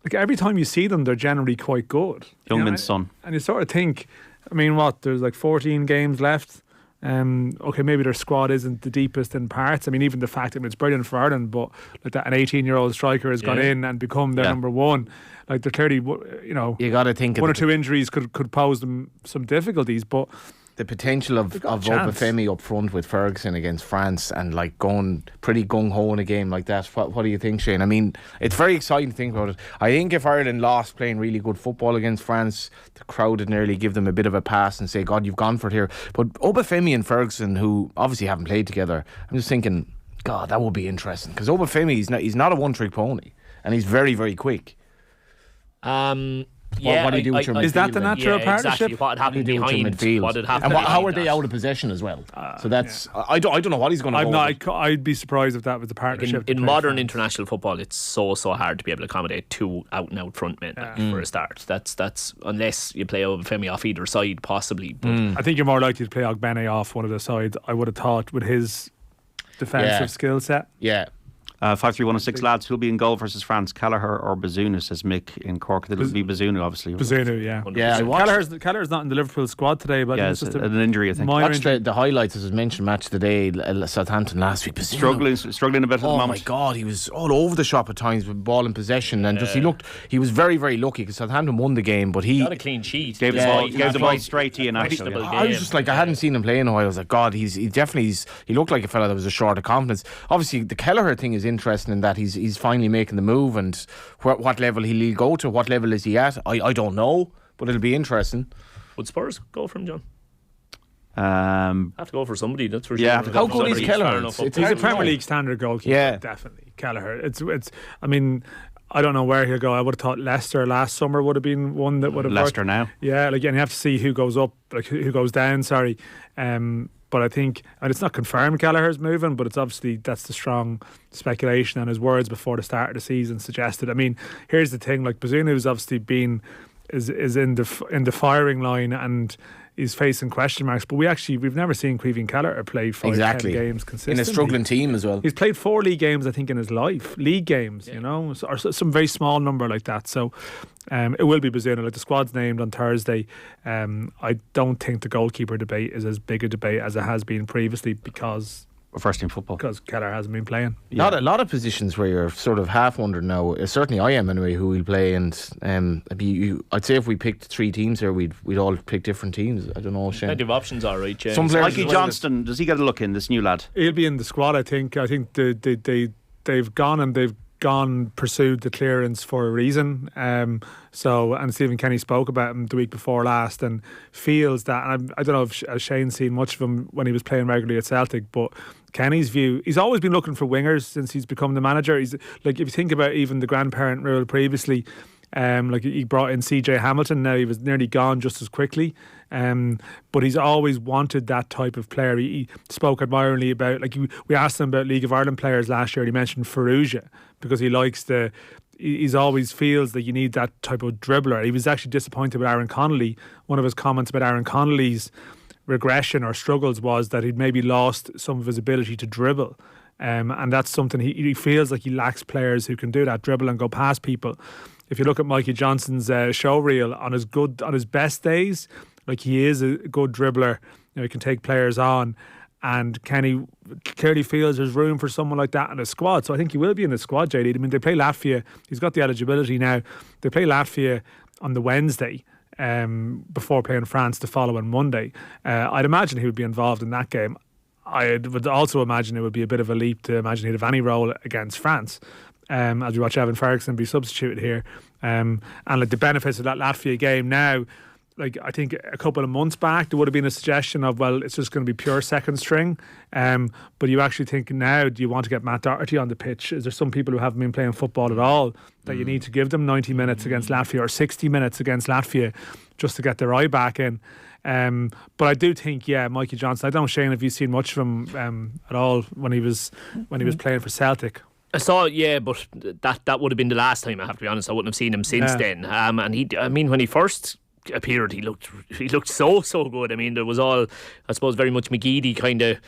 like every time you see them, they're generally quite good. Youngman's son, and you sort of think, I mean, there's like 14 games left. Okay, maybe their squad isn't the deepest in parts. I mean, even the fact that it's brilliant for Ireland, but like that, an 18-year-old striker has gone in and become their number one. Like they're clearly, you got to think one or two injuries could pose them some difficulties, but the potential of Obafemi up front with Ferguson against France and like going pretty gung-ho in a game like that. What do you think, Shane? I mean, it's very exciting to think about it. I think if Ireland lost playing really good football against France, the crowd would nearly give them a bit of a pass and say, God, you've gone for it here. But Obafemi and Ferguson, who obviously haven't played together, I'm just thinking, God, that would be interesting. Because Obafemi, he's not a one-trick pony and he's very, very quick. What do you do with your midfield? Is that the natural partnership? Exactly. What would happen behind midfield? What would happen? And how are they out of possession as well? So that's I don't know what he's going to go. I'd be surprised if that was the partnership. In modern international football, it's so hard to be able to accommodate two out and out front men for a start. That's unless you play Obafemi off either side, possibly. But I think you're more likely to play Ogbene off one of the sides. I would have thought with his defensive skill set. Yeah. 53106 lads, who'll be in goal versus France, Kelleher or Bazunu, says Mick in Cork. It'll be Bazunu, obviously. Bazunu, yeah. 100%. Yeah, Kelleher's not in the Liverpool squad today, but it's just an injury, I think. Watch the highlights, as was mentioned, match of the day, Southampton last week. Bazunu, struggling a bit at the moment. Oh my God, he was all over the shop at times with ball in possession, and he was very, very lucky because Southampton won the game, but he got a clean sheet. Gave the ball straight to you. I was just like, I hadn't seen him play in a while. I was like, God, he looked like a fella that was a short of confidence. Obviously, the Kelleher thing is interesting in that he's finally making the move, and what level he'll go to, what level is he at, I don't know, but it'll be interesting. Would Spurs go for him, John? Have to go for somebody, that's for sure. Yeah, how good is Kelleher? He's a Premier League standard goalkeeper, definitely. Kelleher. It's. I mean, I don't know where he'll go. I would have thought Leicester last summer would have been one that would have Leicester worked. Now. Yeah, like, and you have to see who goes up, like who goes down. Sorry. But I think, and it's not confirmed Kelleher's moving, but it's obviously, that's the strong speculation, and his words before the start of the season suggested. I mean, here's the thing, like Bazunu's obviously is in the firing line and is facing question marks, but we've never seen Caoimhín Kelleher play 5-10 games consistently. In a struggling team as well. He's played 4 league games, I think, in his life. League games, or some very small number like that. So it will be Bazunu. Like the squad's named on Thursday. I don't think the goalkeeper debate is as big a debate as it has been previously because first team football, because Kelleher hasn't been playing. Not a lot of positions where you're sort of half wondering now. Certainly I am anyway, who will play, and I'd say if we picked 3 teams here, we'd all pick different teams. I don't know, Shane. Plenty of options, all right, James. Mikey Johnston, does he get a look in, this new lad? He'll be in the squad, I think. I think they've gone pursued the clearance for a reason. And Stephen Kenny spoke about him the week before last and feels that, and I don't know if Shane's seen much of him when he was playing regularly at Celtic, but Kenny's view, he's always been looking for wingers since he's become the manager. He's like, if you think about even the grandparent rule previously, like he brought in CJ Hamilton, now he was nearly gone just as quickly, but he's always wanted that type of player. He spoke admiringly about, like, we asked him about League of Ireland players last year, and he mentioned Farrugia because he likes he's always feels that you need that type of dribbler. He was actually disappointed with Aaron Connolly. One of his comments about Aaron Connolly's regression or struggles was that he'd maybe lost some of his ability to dribble, and that's something he feels like he lacks players who can do that, dribble and go past people. If you look at Mikey Johnston's show reel, on his best days, like, he is a good dribbler. He can take players on, and Kenny clearly feels there's room for someone like that in the squad. So I think he will be in the squad, JD. I mean, they play Latvia. He's got the eligibility now. They play Latvia on the Wednesday before playing France the following Monday. I'd imagine he would be involved in that game. I would also imagine it would be a bit of a leap to imagine he'd have any role against France. As we watch Evan Ferguson be substituted here, and like the benefits of that Latvia game now, like, I think a couple of months back there would have been a suggestion of, well, it's just going to be pure second string, but you actually think now, do you want to get Matt Doherty on the pitch? Is there some people who haven't been playing football at all that you need to give them 90 minutes against Latvia or 60 minutes against Latvia just to get their eye back in? But I do think, Mikey Johnston, I don't know, Shane, have you seen much of him at all when he was playing for Celtic? I saw it, but that would have been the last time, I have to be honest. I wouldn't have seen him since then. And when he first appeared, he looked so good. I mean, there was all, I suppose, very much McGeady kind of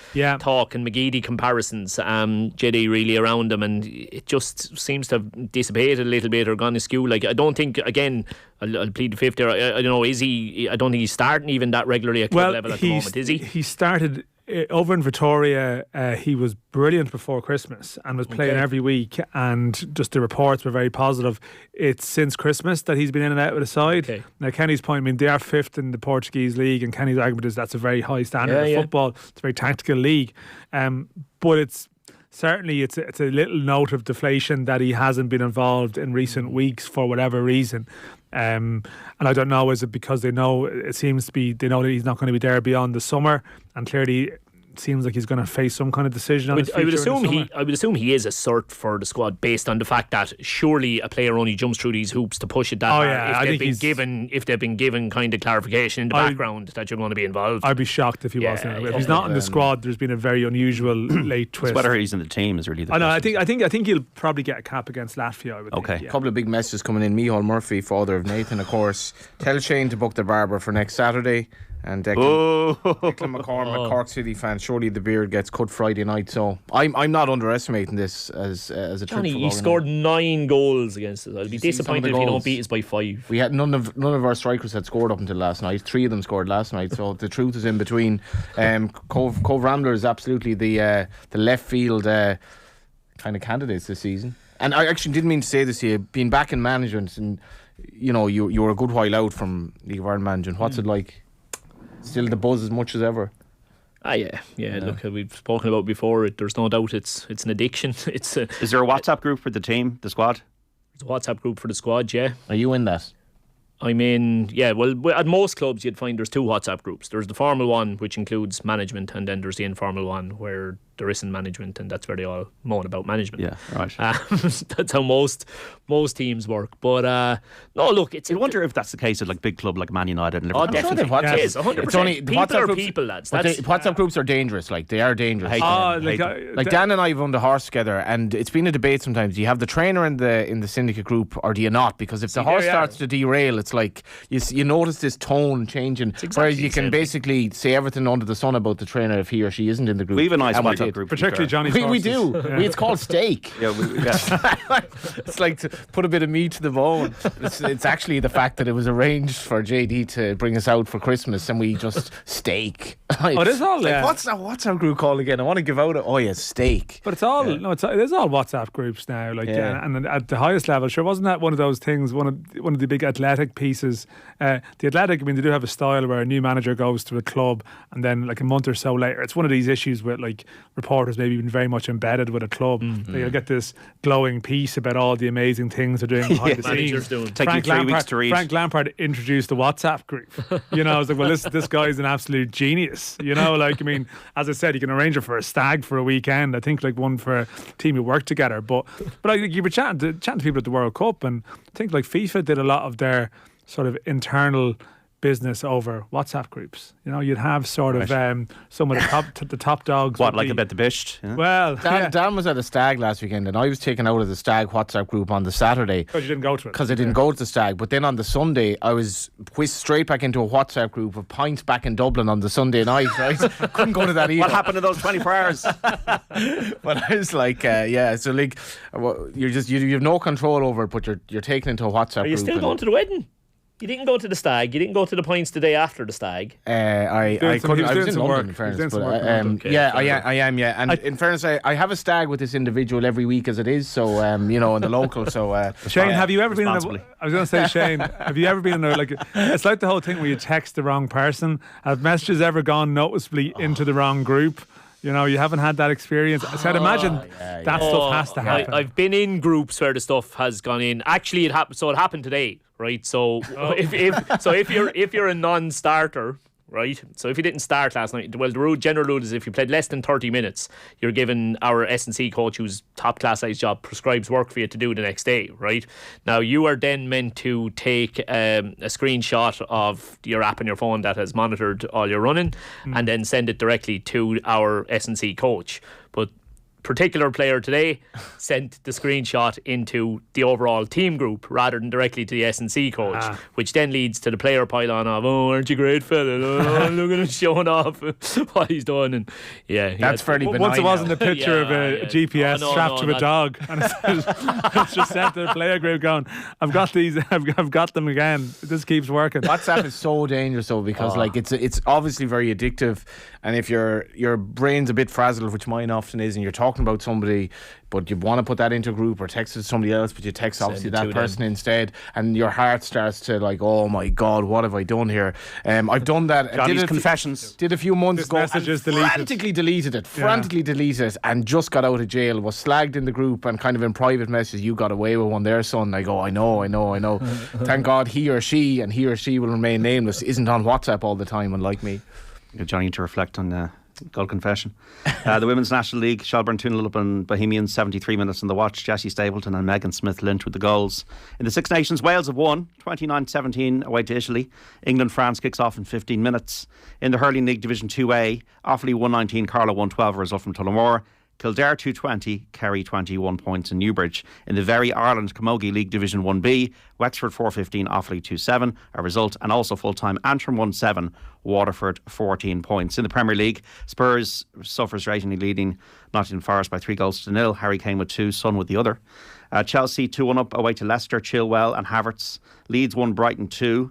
talk and McGeady comparisons, JD really around him, and it just seems to have dissipated a little bit or gone askew. Like, I don't think, again, I'll plead the fifth there. I don't know, is he? I don't think he's starting even that regularly at club level at the moment, is he? He started over in Victoria. He was brilliant before Christmas and was playing every week, and just the reports were very positive. It's since Christmas that he's been in and out with the side. Okay. Now, Kenny's point, I mean, they are fifth in the Portuguese league, and Kenny's argument is that's a very high standard of football. It's a very tactical league, but it's certainly it's a little note of deflation that he hasn't been involved in recent weeks for whatever reason. And I don't know, is it because they know, it seems to be, they know that he's not going to be there beyond the summer, and clearly it seems like he's going to face some kind of decision on his future. I would assume he is a cert for the squad based on the fact that surely a player only jumps through these hoops to push it that far. If they've been given kind of clarification in the background that you're going to be involved. I'd be shocked if he wasn't. If he's not in the squad, there's been a very unusual late twist. It's whether he's in the team is really the question. I think he'll probably get a cap against Latvia, I would think. A couple of big messages coming in. Micheál Murphy, father of Nathan, of course. Tell Shane to book the barber for next Saturday. And Declan McCormack, Cork City fan. Surely the beard gets cut Friday night. So I'm not underestimating this as a Johnny. He scored 9 goals against us. I'll be disappointed if you don't beat us by 5. We had none of our strikers had scored up until last night. 3 of them scored last night. So the truth is in between. Cobh Ramblers absolutely the left field kind of candidates this season. And I actually didn't mean to say this to you. Being back in management, and you know you were a good while out from League of Ireland management. What's it like? Still the buzz as much as ever? Yeah. Look, we've spoken about before. There's no doubt it's an addiction. Is there a WhatsApp group for the team, the squad? There's a WhatsApp group for the squad. Yeah. Are you in that? I'm in. Yeah. Well, at most clubs you'd find there's 2 WhatsApp groups. There's the formal one, which includes management, and then there's the informal one where there isn't management, and that's where they all moan about management. Yeah, right. That's how most teams work. But no, look, I wonder if that's the case at like big club like Man United and Liverpool. Oh, definitely. It is 100%. It's only people are people, lads. WhatsApp groups are dangerous. Like, they are dangerous. Like Dan and I have run the horse together, and it's been a debate sometimes. Do you have the trainer in the syndicate group, or do you not? Because if the horse starts to derail, it's like you notice this tone changing. Whereas you can basically say everything under the sun about the trainer if he or she isn't in the group. We have a nice WhatsApp group, particularly Johnny's we do. It's called steak. It's like to put a bit of meat to the bone. It's actually the fact that it was arranged for JD to bring us out for Christmas, and we just steak. It is all. What's that WhatsApp group called again? I want to give out steak. But it's all it is all WhatsApp groups now. And at the highest level, sure, wasn't that one of those things? One of the big Athletic pieces. The Athletic, I mean, they do have a style where a new manager goes to a club, and then like a month or so later, it's one of these issues with like reporters maybe been very much embedded with a club. You'll get this glowing piece about all the amazing things they're doing behind the scenes. Take you 3 weeks to read. Frank Lampard introduced the WhatsApp group. I was like, well, this guy's an absolute genius. Like, I mean, as I said, you can arrange it for a stag for a weekend. I think like one for a team who work together. But like, you were chatting to people at the World Cup, and I think like FIFA did a lot of their sort of internal business over WhatsApp groups. You'd have sort of some of the top dogs. What, like about the bisht? Yeah. Well, Dan was at a stag last weekend, and I was taken out of the stag WhatsApp group on the Saturday. Because you didn't go to it. Because I didn't go to the stag. But then on the Sunday, I was whisked straight back into a WhatsApp group of pints back in Dublin on the Sunday night, right? Couldn't go to that either. What happened in those 24 hours? But I was like, so like, you have no control over it, but you're taken into a WhatsApp group. Are you still going to the wedding? You didn't go to the stag. You didn't go to the pints the day after the stag. I was in London, in fairness. But, I am. Yeah, and in fairness, I have a stag with this individual every week as it is. So in the local. So Shane, have you ever been? I was going to say, Shane, have you ever been in like? It's like the whole thing where you text the wrong person. Have messages ever gone noticeably into the wrong group? You haven't had that experience. So I'd imagine that stuff has to happen. I've been in groups where the stuff has gone in. Actually, it happened. So it happened today, right? So if you're a non-starter, right? So if you didn't start last night, well, the general rule is if you played less than 30 minutes, you're given our S&C coach, who's top class size job, prescribes work for you to do the next day, right? Now, you are then meant to take a screenshot of your app on your phone that has monitored all your running and then send it directly to our S&C coach. But particular player today sent the screenshot into the overall team group rather than directly to the S&C coach, which then leads to the player pylon of, oh, aren't you great fella? Oh, look at him showing off what he's done. And yeah, that's fairly benign. Once it wasn't now. a picture of a GPS strapped to a dog, and it's just sent to the player group going, I've got these, I've got them again. This keeps working. WhatsApp is so dangerous though, because like it's obviously very addictive, and if your brain's a bit frazzled, which mine often is, and you're talking about somebody but you want to put that into a group or text it to somebody else, but you text obviously that person instead, and your heart starts to like, oh my God, what have I done here? I've done that. Johnny's confessions. Did a few months ago. Frantically deleted it, and just got out of jail. Was slagged in the group and kind of in private messages, you got away with one there, son. I go, I know. Thank God he or she will remain nameless, isn't on WhatsApp all the time, unlike me. Johnny to reflect on Goal confession. The Women's National League, Shelburne 2-0 up on Bohemians, 73 minutes on the watch. Jessie Stapleton and Megan Smith-Lynch with the goals. In the Six Nations, Wales have won 29-17 away to Italy. England-France kicks off in 15 minutes. In the Hurling League Division 2A, Offaly 119, Carlow 112, a result from Tullamore. Kildare 220, Kerry 21 points in Newbridge. In the Very Ireland Camogie League Division 1B, Wexford 415, Offaly 27, a result, and also full-time Antrim 1-7, Waterford 14 points. In the Premier League, Spurs suffers ratingly leading Nottingham Forest by 3-0. Harry Kane with 2, Son with the other. Chelsea 2-1 up away to Leicester, Chilwell and Havertz. Leeds 1, Brighton 2.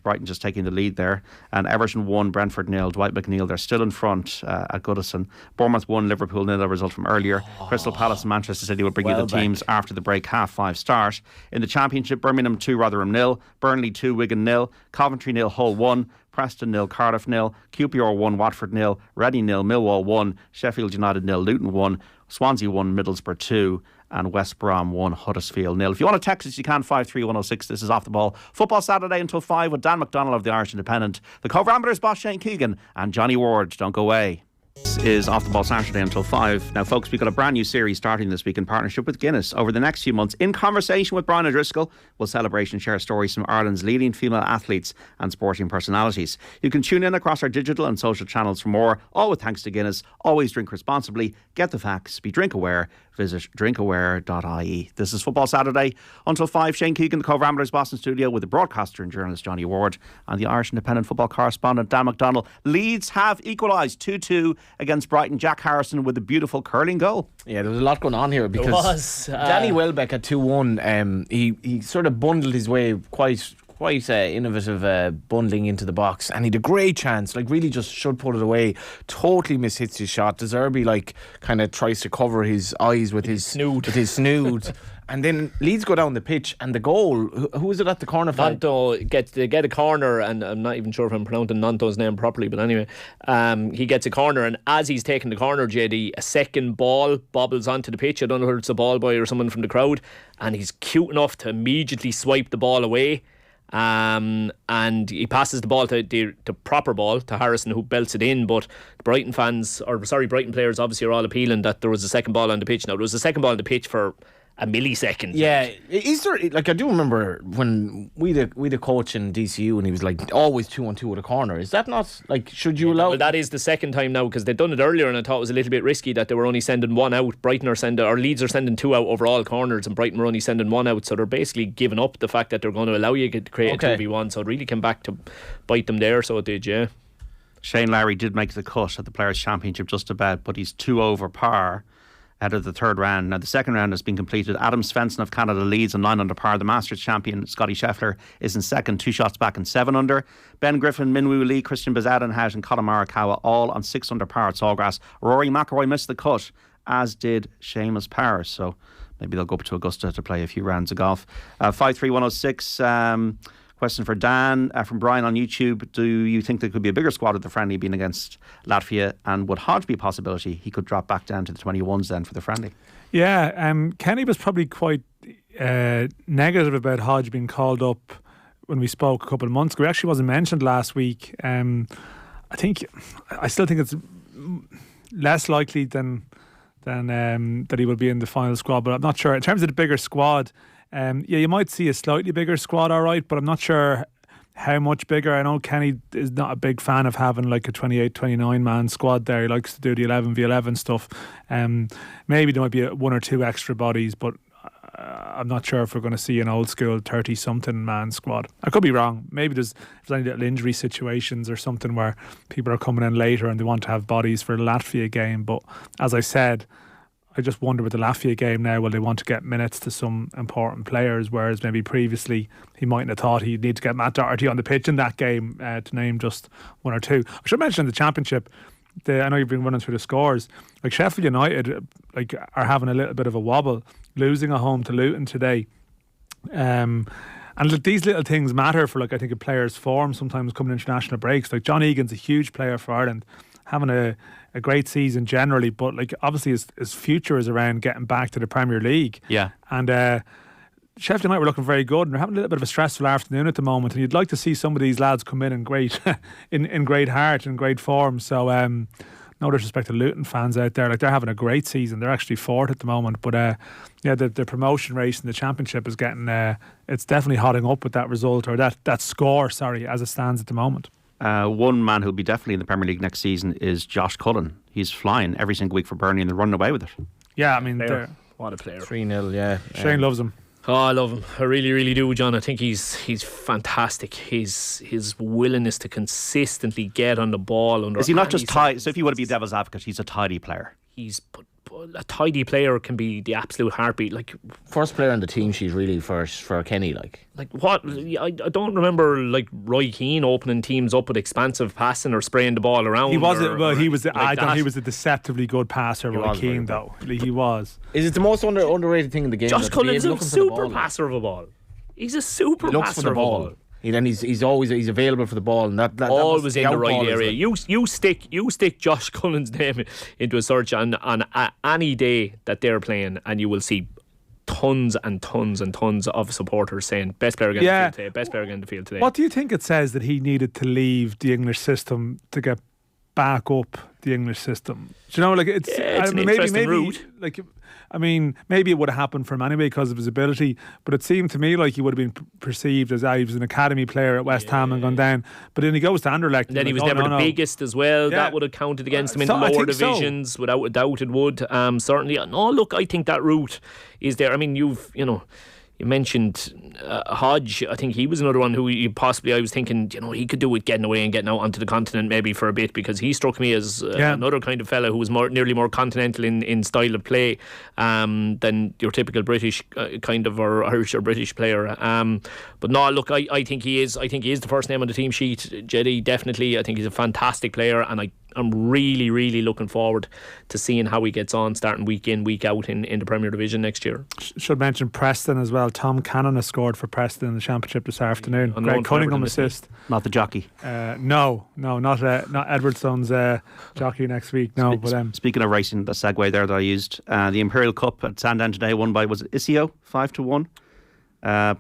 Brighton just taking the lead there. And Everton 1, Brentford 0. Dwight McNeil, they're still in front at Goodison. Bournemouth 1, Liverpool 0, a result from earlier. Crystal Palace and Manchester City will bring you the teams after the break, 5:30 start. In the Championship, Birmingham 2, Rotherham 0. Burnley 2, Wigan 0. Coventry 0, Hull 1. Preston 0, Cardiff 0. QPR 1, Watford 0. Reading 0, Millwall 1. Sheffield United 0, Luton 1. Swansea 1, Middlesbrough 2. And West Brom 1, Huddersfield 0. If you want to text us, you can, 53106. This is Off the Ball. Football Saturday until 5 with Dan McDonnell of the Irish Independent, the Cobh Ramblers boss Shane Keegan, and Johnny Ward. Don't go away. This is Off the Ball Saturday until 5. Now, folks, we've got a brand new series starting this week in partnership with Guinness. Over the next few months, in conversation with Brian O'Driscoll, we'll celebrate and share stories from Ireland's leading female athletes and sporting personalities. You can tune in across our digital and social channels for more, all with thanks to Guinness. Always drink responsibly, get the facts, be drink aware. Visit drinkaware.ie. This is Football Saturday until 5. Shane Keegan, the Cobh Ramblers Boston studio, with the broadcaster and journalist Johnny Ward and the Irish Independent football correspondent Dan McDonnell. Leeds have equalised 2-2 against Brighton. Jack Harrison with a beautiful curling goal. Yeah, there was a lot going on here because Danny Welbeck at 2-1. He sort of bundled his way quite innovative bundling into the box, and he had a great chance, like really just should put it away, totally mishits his shot. De Zerbi kind of tries to cover his eyes with his snood. And then Leeds go down the pitch, and the goal, who was it at the corner flag? Nanto get a corner, and I'm not even sure if I'm pronouncing Nanto's name properly, but anyway, he gets a corner, and as he's taking the corner, JD, a second ball bobbles onto the pitch. I don't know whether it's a ball boy or someone from the crowd, and he's cute enough to immediately swipe the ball away. And he passes the ball to the proper ball to Harrison, who belts it in. But Brighton players obviously are all appealing that there was a second ball on the pitch. Now, there was a second ball on the pitch for a millisecond. Yeah, is there, like, I do remember when we the coach in DCU, and he was like always 2-on-2 with a corner. Is that not, like, should you allow? Well, that is the second time now, because they'd done it earlier, and I thought it was a little bit risky that they were only sending one out. Leeds are sending 2 out over all corners, and Brighton were only sending 1 out. So they're basically giving up the fact that they're going to allow you to create a 2v1. So it really came back to bite them there. So it did, yeah. Shane Lowry did make the cut at the Players' Championship just about, but he's 2 over par ahead of the third round. Now, the second round has been completed. Adam Svensson of Canada leads on 9 under par. The Masters champion, Scotty Scheffler, is in second, 2 shots back and 7 under. Ben Griffin, Minwoo Lee, Christian Bezuidenhout and Colin Morikawa all on 6 under par at Sawgrass. Rory McIlroy missed the cut, as did Seamus Power. So maybe they'll go up to Augusta to play a few rounds of golf. 53106. Question for Dan from Brian on YouTube. Do you think there could be a bigger squad at the friendly being against Latvia? And would Hodge be a possibility? He could drop back down to the 21s then for the friendly. Yeah, Kenny was probably quite negative about Hodge being called up when we spoke a couple of months ago. He actually wasn't mentioned last week. I still think it's less likely than that he will be in the final squad, but I'm not sure. In terms of the bigger squad, you might see a slightly bigger squad, all right, but I'm not sure how much bigger. I know Kenny is not a big fan of having like a 28, 29 man squad there. He likes to do the 11v11 stuff. Maybe there might be one or two extra bodies, but I'm not sure if we're going to see an old school 30 something man squad. I could be wrong. Maybe if there's any little injury situations or something where people are coming in later and they want to have bodies for the Latvia game. But as I said, I just wonder with the Latvia game now, will they want to get minutes to some important players, whereas maybe previously he mightn't have thought he'd need to get Matt Doherty on the pitch in that game, to name just one or two. I should mention in the Championship, I know you've been running through the scores, like Sheffield United are having a little bit of a wobble, losing at home to Luton today. And these little things matter for, I think, a player's form sometimes coming international breaks. Like John Egan's a huge player for Ireland, having a great season generally, but obviously his future is around getting back to the Premier League. Yeah. And Sheffield United were looking very good, and they're having a little bit of a stressful afternoon at the moment, and you'd like to see some of these lads come in great in great heart and great form. So no disrespect to Luton fans out there, they're having a great season. They're actually fourth at the moment, but the promotion race in the Championship is getting it's definitely hotting up with that result, or that score, as it stands at the moment. One man who'll be definitely in the Premier League next season is Josh Cullen. He's flying every single week for Burnley and they're running away with it. Yeah, I mean, what a player. 3-0, yeah. Shane loves him. Oh, I love him. I really, really do, John. I think he's fantastic. His willingness to consistently get on the ball. Is he not just tidy? So if you want to be devil's advocate, he's a tidy player. A tidy player can be the absolute heartbeat. First player on the team sheet really for Kenny. What? I don't remember Roy Keane opening teams up with expansive passing or spraying the ball around. He was. He was a deceptively good passer. Roy Keane, though. He was. Is it the most underrated thing in the game? Josh Cullen's a super passer of a ball. He's a super passer of a ball. And he's always available for the ball, and that always in the right area. You stick Josh Cullen's name into a search on any day that they're playing, and you will see tons and tons and tons of supporters saying best player again the field today, best player again the field today. What do you think it says that he needed to leave the English system to get back up the English system? Do you know, it's an interesting route. Maybe it would have happened for him anyway because of his ability, but it seemed to me like he would have been perceived as he was an academy player at West Ham and gone down. But then he goes to Anderlecht. And then he was never the biggest as well. Yeah. That would have counted against him in the lower divisions, without a doubt it would. Certainly. No, look, I think that route is there. I mean, you mentioned Hodge. I think he was another one who I was thinking, he could do it getting away and getting out onto the continent maybe for a bit, because he struck me as another kind of fella who was nearly more continental in style of play than your typical British kind of, or Irish or British player. But no, look, I think he is the first name on the team sheet, Jeddy, definitely. I think he's a fantastic player, and I'm really, really looking forward to seeing how he gets on starting week in, week out in the Premier Division next year. Should mention Preston as well. Tom Cannon has scored for Preston in the Championship this afternoon. Greg Cunningham assist. Not the jockey. No, not Edwardstone's jockey next week. No, speaking of racing, the segue there that I used, the Imperial Cup at Sandown today, won by, was it Isio 5-1?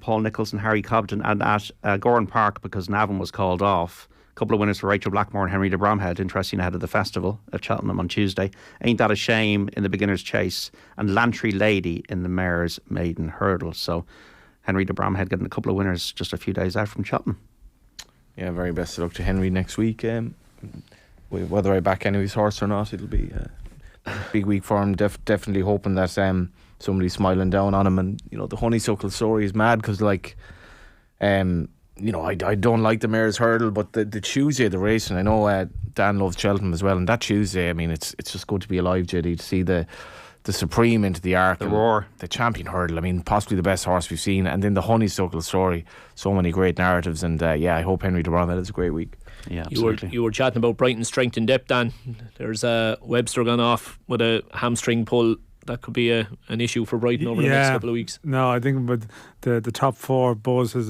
Paul Nicholson, Harry Cobden, and at Goran Park, because Navan was called off. Couple of winners for Rachel Blackmore and Henry de Bromhead, interesting, ahead of the festival at Cheltenham on Tuesday. Ain't That a Shame in the beginner's chase, and Lantry Lady in the mare's maiden hurdle. So Henry de Bromhead getting a couple of winners just a few days out from Cheltenham. Yeah, very best of luck to Henry next week. Whether I back anybody's horse or not, it'll be a big week for him. Definitely hoping that somebody's smiling down on him. And the honeysuckle story is mad because I don't like the mare's hurdle, but the Tuesday, the racing, I know Dan loves Cheltenham as well, and that Tuesday, I mean, it's just good to be alive, JD, to see the Supreme into the Arc, the Roar, the champion hurdle. I mean, possibly the best horse we've seen, and then the honeysuckle story. So many great narratives, and I hope Henry de Bromhead has a great week. Yeah, absolutely. You were chatting about Brighton's strength in depth, Dan. There's Webster gone off with a hamstring pull. That could be an issue for Brighton over the next couple of weeks. No, I think with the top four, Buzz has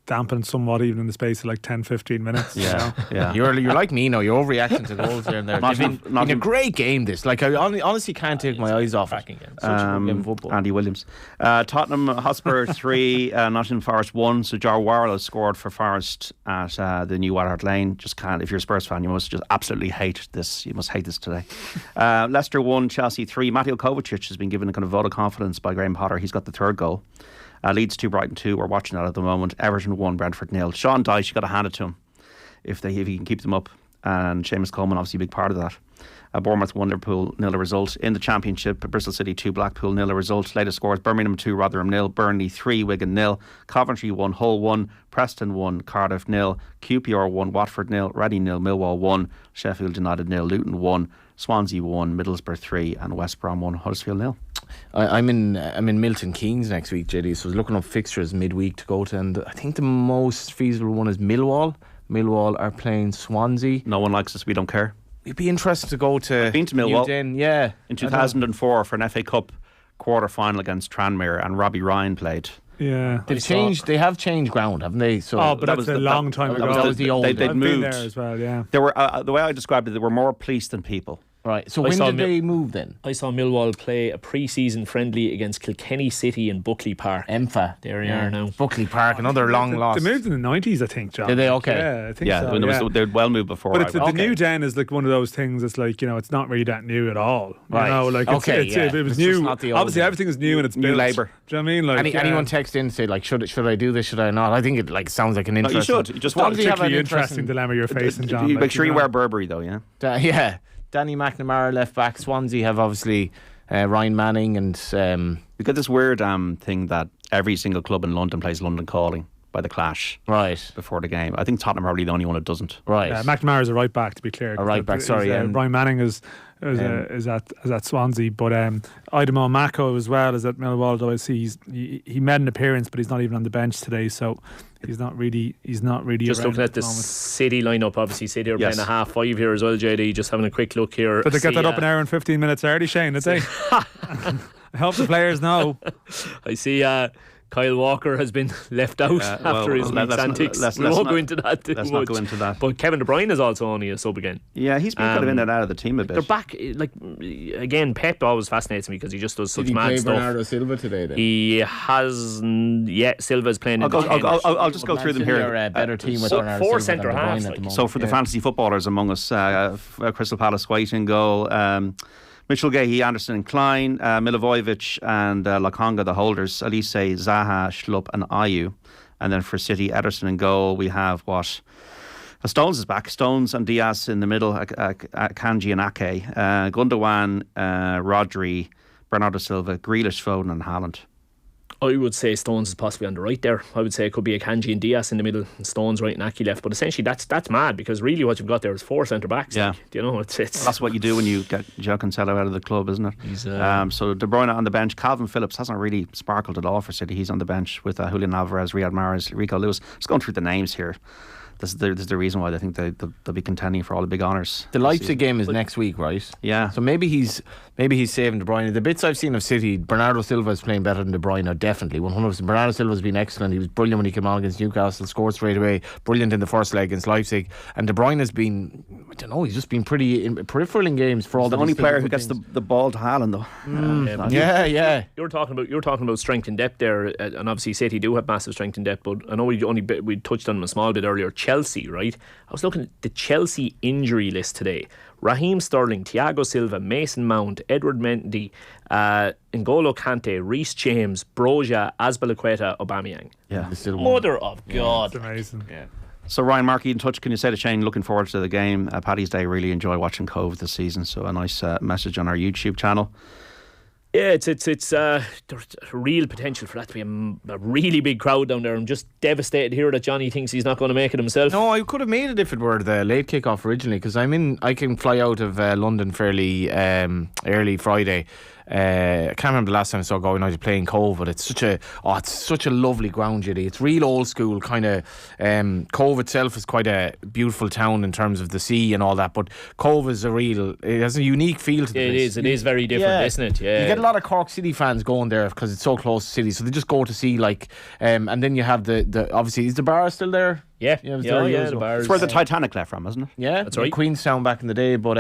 dampened somewhat even in the space of 10-15 minutes. Yeah. You're like me now. You're overreacting to goals here and there. It's been a great game, this. I honestly can't take my eyes off it. Such a good game of football. Andy Williams. Tottenham Hotspur 3, Nottingham Forest 1. So Jar Warrell has scored for Forest at the new White Hart Lane. Just can't. If you're a Spurs fan, you must just absolutely hate this. You must hate this today. Leicester 1, Chelsea 3. Mateo Kovacic has been given a kind of vote of confidence by Graham Potter. He's got the third goal. Leeds 2, Brighton 2. We're watching that at the moment. Everton 1, Brentford 0. Sean Dyche, you got to hand it to him if he can keep them up. And Seamus Coleman, obviously a big part of that. Bournemouth 1, Liverpool 0 result. In the Championship, Bristol City 2, Blackpool 0 result. Latest scores: Birmingham 2, Rotherham 0, Burnley 3, Wigan 0, Coventry 1, Hull 1, Preston 1, Cardiff 0, QPR 1, Watford 0, Reading 0, Millwall 1, Sheffield United 0, Luton 1, Swansea 1, Middlesbrough 3, and West Brom 1, Huddersfield 0. I'm in Milton Keynes next week, JD. So I was looking up fixtures midweek to go to, and I think the most feasible one is Millwall. Millwall are playing Swansea. No one likes us. We don't care. It'd be interesting to go to. I've been to Millwall. Yeah. In 2004 for an FA Cup quarter final against Tranmere, and Robbie Ryan played. Yeah. They have changed ground, haven't they? So but that's a long time ago. That was the old. They'd I've moved been there as well, yeah. They were the way I described it, they were more police than people. Right. So when did they move then? I saw Millwall play a pre-season friendly against Kilkenny City in Buckley Park. Empha. There we are now. Buckley Park, another long loss. They moved in the 90s, I think, John. Did they? Okay. Yeah, I think so. They'd well moved before. But the new den is like one of those things. It's like, it's not really that new at all. Right. Like it was it's new. not the old Obviously, everything is new and it's New built. labour. Do you know what I mean? Like anyone text in and say like, should I do this? Should I not? I think it sounds like an No, interesting. you should. You just Not want Swansea have particularly an interesting dilemma you're facing, John. You like, make sure you know. wear Burberry though, yeah. Yeah. Danny McNamara left back. Swansea have obviously Ryan Manning and. We got this weird thing that every single club in London plays London Calling by the Clash Right. before the game. I think Tottenham are probably the only one that doesn't. Right. McNamara's a right back, to be clear. A right back, sorry. Ryan Manning is at Swansea, but Idemo Mako as well is at Millwall. Though I see he made an appearance, but he's not even on the bench today, so he's not really. Just looking at the City lineup, obviously City are playing a 5:30 here as well. JD, just having a quick look here. Did they get that up an hour and 15 minutes early, Shane? Did they? I hope the players know. I see. Kyle Walker has been left out after his week's antics. We won't go into that. Let's not go into that. But Kevin De Bruyne is also only a sub again. Yeah, he's been kind of in and out of the team a bit. They're back. Like again, Pep always fascinates me because he just does such Did he mad play stuff. Bernardo Silva today then? He has. Silva's playing. I'll just go through them here. They're a better team with so Bernardo four Silva than De Bruyne centre-halves, at the like. moment. So for the fantasy footballers among us, Crystal Palace White in goal, Mitchell Gahey, Anderson and Klein, Milivojevic and Lokonga, the holders, Elise, Zaha, Schlupp and Ayew. And then for City, Ederson in goal, we have Stones is back. Stones and Diaz in the middle, Kanji and Ake, Gundogan, Rodri, Bernardo Silva, Grealish, Foden and Haaland. I would say Stones is possibly on the right there. I would say it could be a Kanji and Diaz in the middle, and Stones right and Aki left. But essentially, that's mad because really what you've got there is four centre backs. Yeah, like, it's that's what you do when you get Joe Cancelo out of the club, isn't it? So De Bruyne on the bench. Calvin Phillips hasn't really sparkled at all for City. He's on the bench with Julian Alvarez, Riyad Mahrez, Rico Lewis. Just going through the names here. This is the reason why I think they'll be contending for all the big honours. The Leipzig game is next week, right? Yeah. So maybe he's saving De Bruyne. The bits I've seen of City, Bernardo Silva is playing better than De Bruyne now, definitely 100%. Bernardo Silva's been excellent. He was brilliant when he came on against Newcastle, scored straight away, brilliant in the first leg against Leipzig. And De Bruyne has been, I don't know, he's just been pretty peripheral in games for all the only player who gets the ball to Haaland though. Yeah. You're talking about strength and depth there, and obviously City do have massive strength and depth. But I know we touched on them a small bit earlier. Chelsea, right? I was looking at the Chelsea injury list today. Raheem Sterling, Thiago Silva, Mason Mount, Edward Mendy, N'Golo Kante, Reece James, Broja, Azpilicueta, Aubameyang. Yeah. Mother of God. That's amazing. Yeah. So Ryan Markey in touch. Can you say to Shane, looking forward to the game? Paddy's Day, really enjoy watching Cobh this season. So a nice message on our YouTube channel. Yeah, it's there's real potential for that to be a really big crowd down there. I'm just devastated to hear that Johnny thinks he's not going to make it himself. No, I could have made it if it were the late kickoff originally, because I can fly out of London fairly early Friday. I can't remember the last time I saw Galway United playing Cobh, but it's such a lovely ground, JD. It's real old school kind of. Cobh itself is quite a beautiful town in terms of the sea and all that, but Cobh is it has a unique feel to the place. It is very different, isn't it? Yeah. You get a lot of Cork City fans going there because it's so close to City, so they just go to see and then you have the obviously, is the bar still there? Yeah, Yeah, it was yeah, there yeah, years the ago. bars. It's where the Titanic left from, isn't it? Yeah, That's right. Queenstown back in the day, but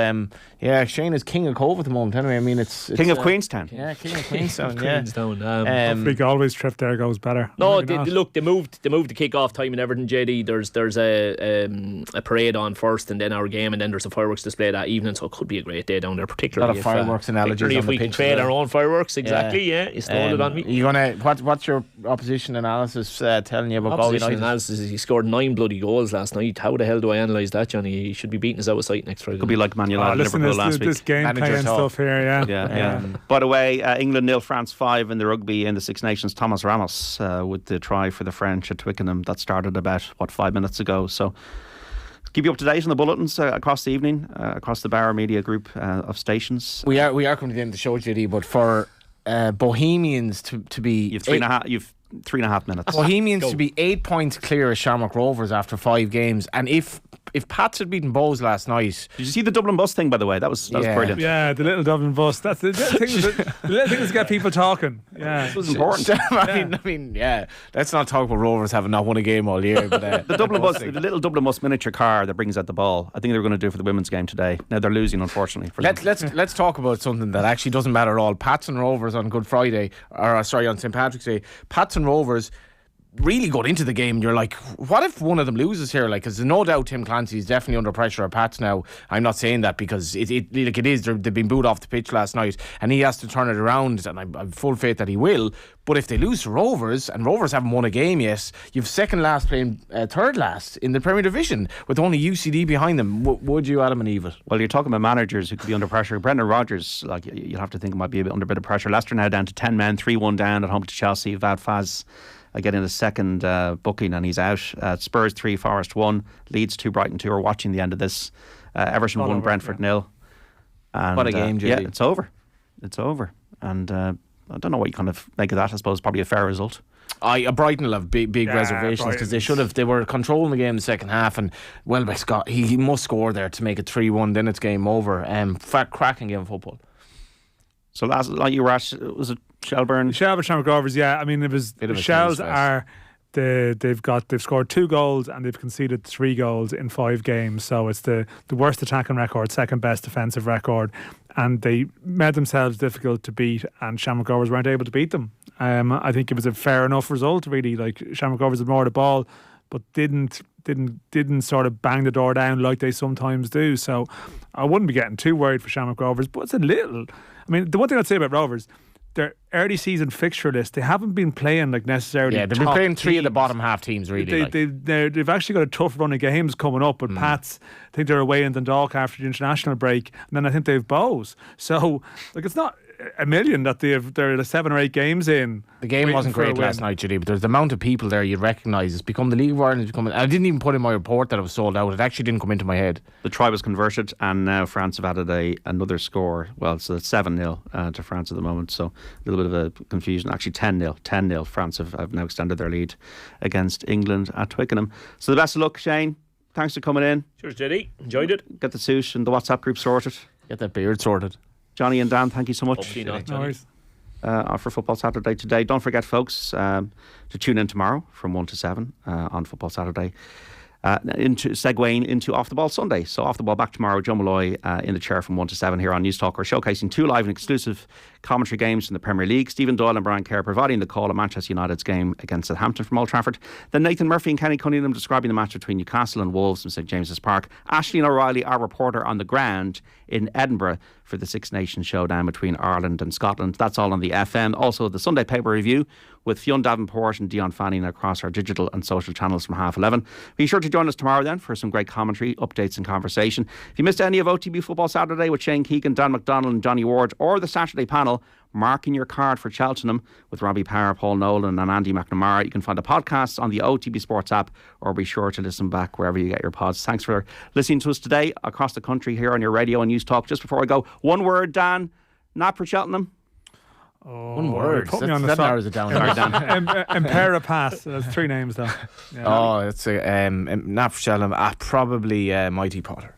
yeah, Shane is king of Cobh at the moment. Anyway, I mean, it's King of Queenstown. Yeah, king of Queenstown. Yeah. Queenstown. Hopefully Galway's trip there goes better. No, Maybe not. look, they moved the kick-off time and everything, JD. There's a parade on first and then our game, and then there's a fireworks display that evening, so it could be a great day down there, particularly A lot of fireworks analogies particularly on if the we can pitch create as well. our own fireworks. Exactly, yeah. You stole it on me. You gonna what's your opposition analysis telling you about Galway Opposition United? analysis is he scored 9 bloody goals last night. How the hell do I analyse that, Johnny? He should be beating us out of sight next Friday. Could be like Man United, Listen, Liverpool last this week. game Manager playing talk. stuff here, yeah. Yeah. By the way, England 0, France 5 in the rugby in the Six Nations. Thomas Ramos with the try for the French at Twickenham. That started about 5 minutes ago. So keep you up to date on the bulletins across the evening, across the Bauer Media Group of stations. We are coming to the end of the show, JD, but for Bohemians to be You've 3.5 minutes. Bohemians to be 8 points clear of Shamrock Rovers after 5 games, and if Pats had beaten Bows last night, Did you see the Dublin bus thing, by the way? That was brilliant. Yeah, the little Dublin bus. That's the little things that get people talking. Yeah. This was important. I mean, yeah. Let's not talk about Rovers having not won a game all year. But The Dublin bus, the little Dublin bus miniature car that brings out the ball. I think they were going to do it for the women's game today. Now they're losing, unfortunately. For them. Let's talk about something that actually doesn't matter at all. Pats and Rovers on Good Friday, on St Patrick's Day. Pats and Rovers really got into the game. You're like, what if one of them loses here? Like, because there's no doubt Tim Clancy's definitely under pressure at Pats now. I'm not saying that because it is. They've been booed off the pitch last night, and he has to turn it around. And I've full faith that he will. But if they lose to Rovers, and Rovers haven't won a game yet, you've second last playing third last in the Premier Division with only UCD behind them. Would you, Adam and Eva? Well, you're talking about managers who could be under pressure. Brendan Rodgers, like you'll have to think, might be under a bit of pressure. Leicester now down to 10 men, 3-1 down at home to Chelsea. Vad Faz getting a second booking and he's out. Spurs 3, Forest 1, Leeds 2, Brighton 2 are watching the end of this. Everton 1, Brentford 0. And, What a game, JD. Yeah, it's over. It's over. And I don't know what you kind of make of that. I suppose probably a fair result. Brighton will have big reservations because they were controlling the game in the second half, and Welbeck Scott he must score there to make it 3-1. Then it's game over. Cracking game of football. So last, like you were at, was it Shelburne? Shamrock Rovers, yeah. I mean, it was Bit of the a Shells tennis are they've scored 2 goals and they've conceded 3 goals in 5 games. So it's the worst attacking record, second best defensive record, and they made themselves difficult to beat. And Shamrock Rovers weren't able to beat them. I think it was a fair enough result, really. Like Shamrock Rovers had more of the ball, but didn't sort of bang the door down like they sometimes do. So I wouldn't be getting too worried for Shamrock Rovers, but it's a little. I mean, the one thing I'd say about Rovers, their early season fixture list, they haven't been playing like necessarily. Yeah, they've been top playing 3 of the teams. bottom half teams, really. They've actually got a tough run of games coming up. But Pats, I think they're away in Dundalk after the international break, and then I think they've Bows. So like it's not a million that they're 7 or 8 games in. The game waiting wasn't for a great last win. night, Judy, but there's the amount of people there you'd recognise. It's become the League of Ireland. I didn't even put in my report that it was sold out. It actually didn't come into my head. The try was converted, and now France have added another score. Well, so it's 7-0 to France at the moment. So a little bit of a confusion. Actually, 10-0. 10-0. France have now extended their lead against England at Twickenham. So the best of luck, Shane. Thanks for coming in. Cheers, JD. Enjoyed it. Get the suit and the WhatsApp group sorted. Get that beard sorted. Johnny and Dan, thank you so much. Hopefully not, No Johnny. worries. For Football Saturday today. Don't forget, folks, to tune in tomorrow from 1 to 7 on Football Saturday. Segueing into Off the Ball Sunday. So Off the Ball back tomorrow. Joe Malloy in the chair from 1 to 7 here on News Talk. We're showcasing 2 live and exclusive commentary games in the Premier League. Stephen Doyle and Brian Kerr providing the call at Manchester United's game against Southampton from Old Trafford. Then Nathan Murphy and Kenny Cunningham describing the match between Newcastle and Wolves from St James's Park. Aisling O'Reilly, our reporter on the ground in Edinburgh for the Six Nations showdown between Ireland and Scotland. That's all on the FM. Also the Sunday paper review with Fionn Davenport and Dion Fanning across our digital and social channels from 11:30. Be sure to join us tomorrow then for some great commentary, updates and conversation. If you missed any of OTB Football Saturday with Shane Keegan, Dan McDonnell and Johnny Ward, or the Saturday panel, marking your card for Cheltenham with Robbie Power, Paul Nolan and Andy McNamara, you can find the podcasts on the OTB Sports app, or be sure to listen back wherever you get your pods. Thanks for listening to us today across the country here on your radio and News Talk. Just before I go, one word, Dan, not for Cheltenham. One word. Put me on the that spot. narrows it down. Impera Pass. There's 3 names though. Yeah. Oh, it's not for Shellam. Probably Mighty Potter.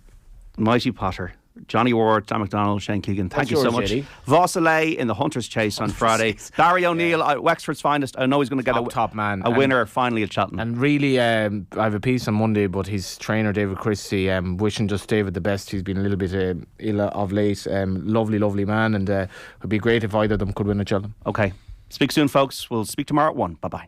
Mighty Potter. Johnny Ward, Dan McDonnell, Shane Keegan, thank What's you so yours, much. JD? Vosselay in the Hunter's Chase on Friday. Barry O'Neill, Wexford's finest. I know he's going to get Top man. a winner finally at Cheltenham. And really, I have a piece on Monday, but his trainer, David Christie, wishing just David the best. He's been a little bit ill of late. Lovely man, and it would be great if either of them could win at Cheltenham. Okay. Speak soon, folks. We'll speak tomorrow at 1. Bye-bye.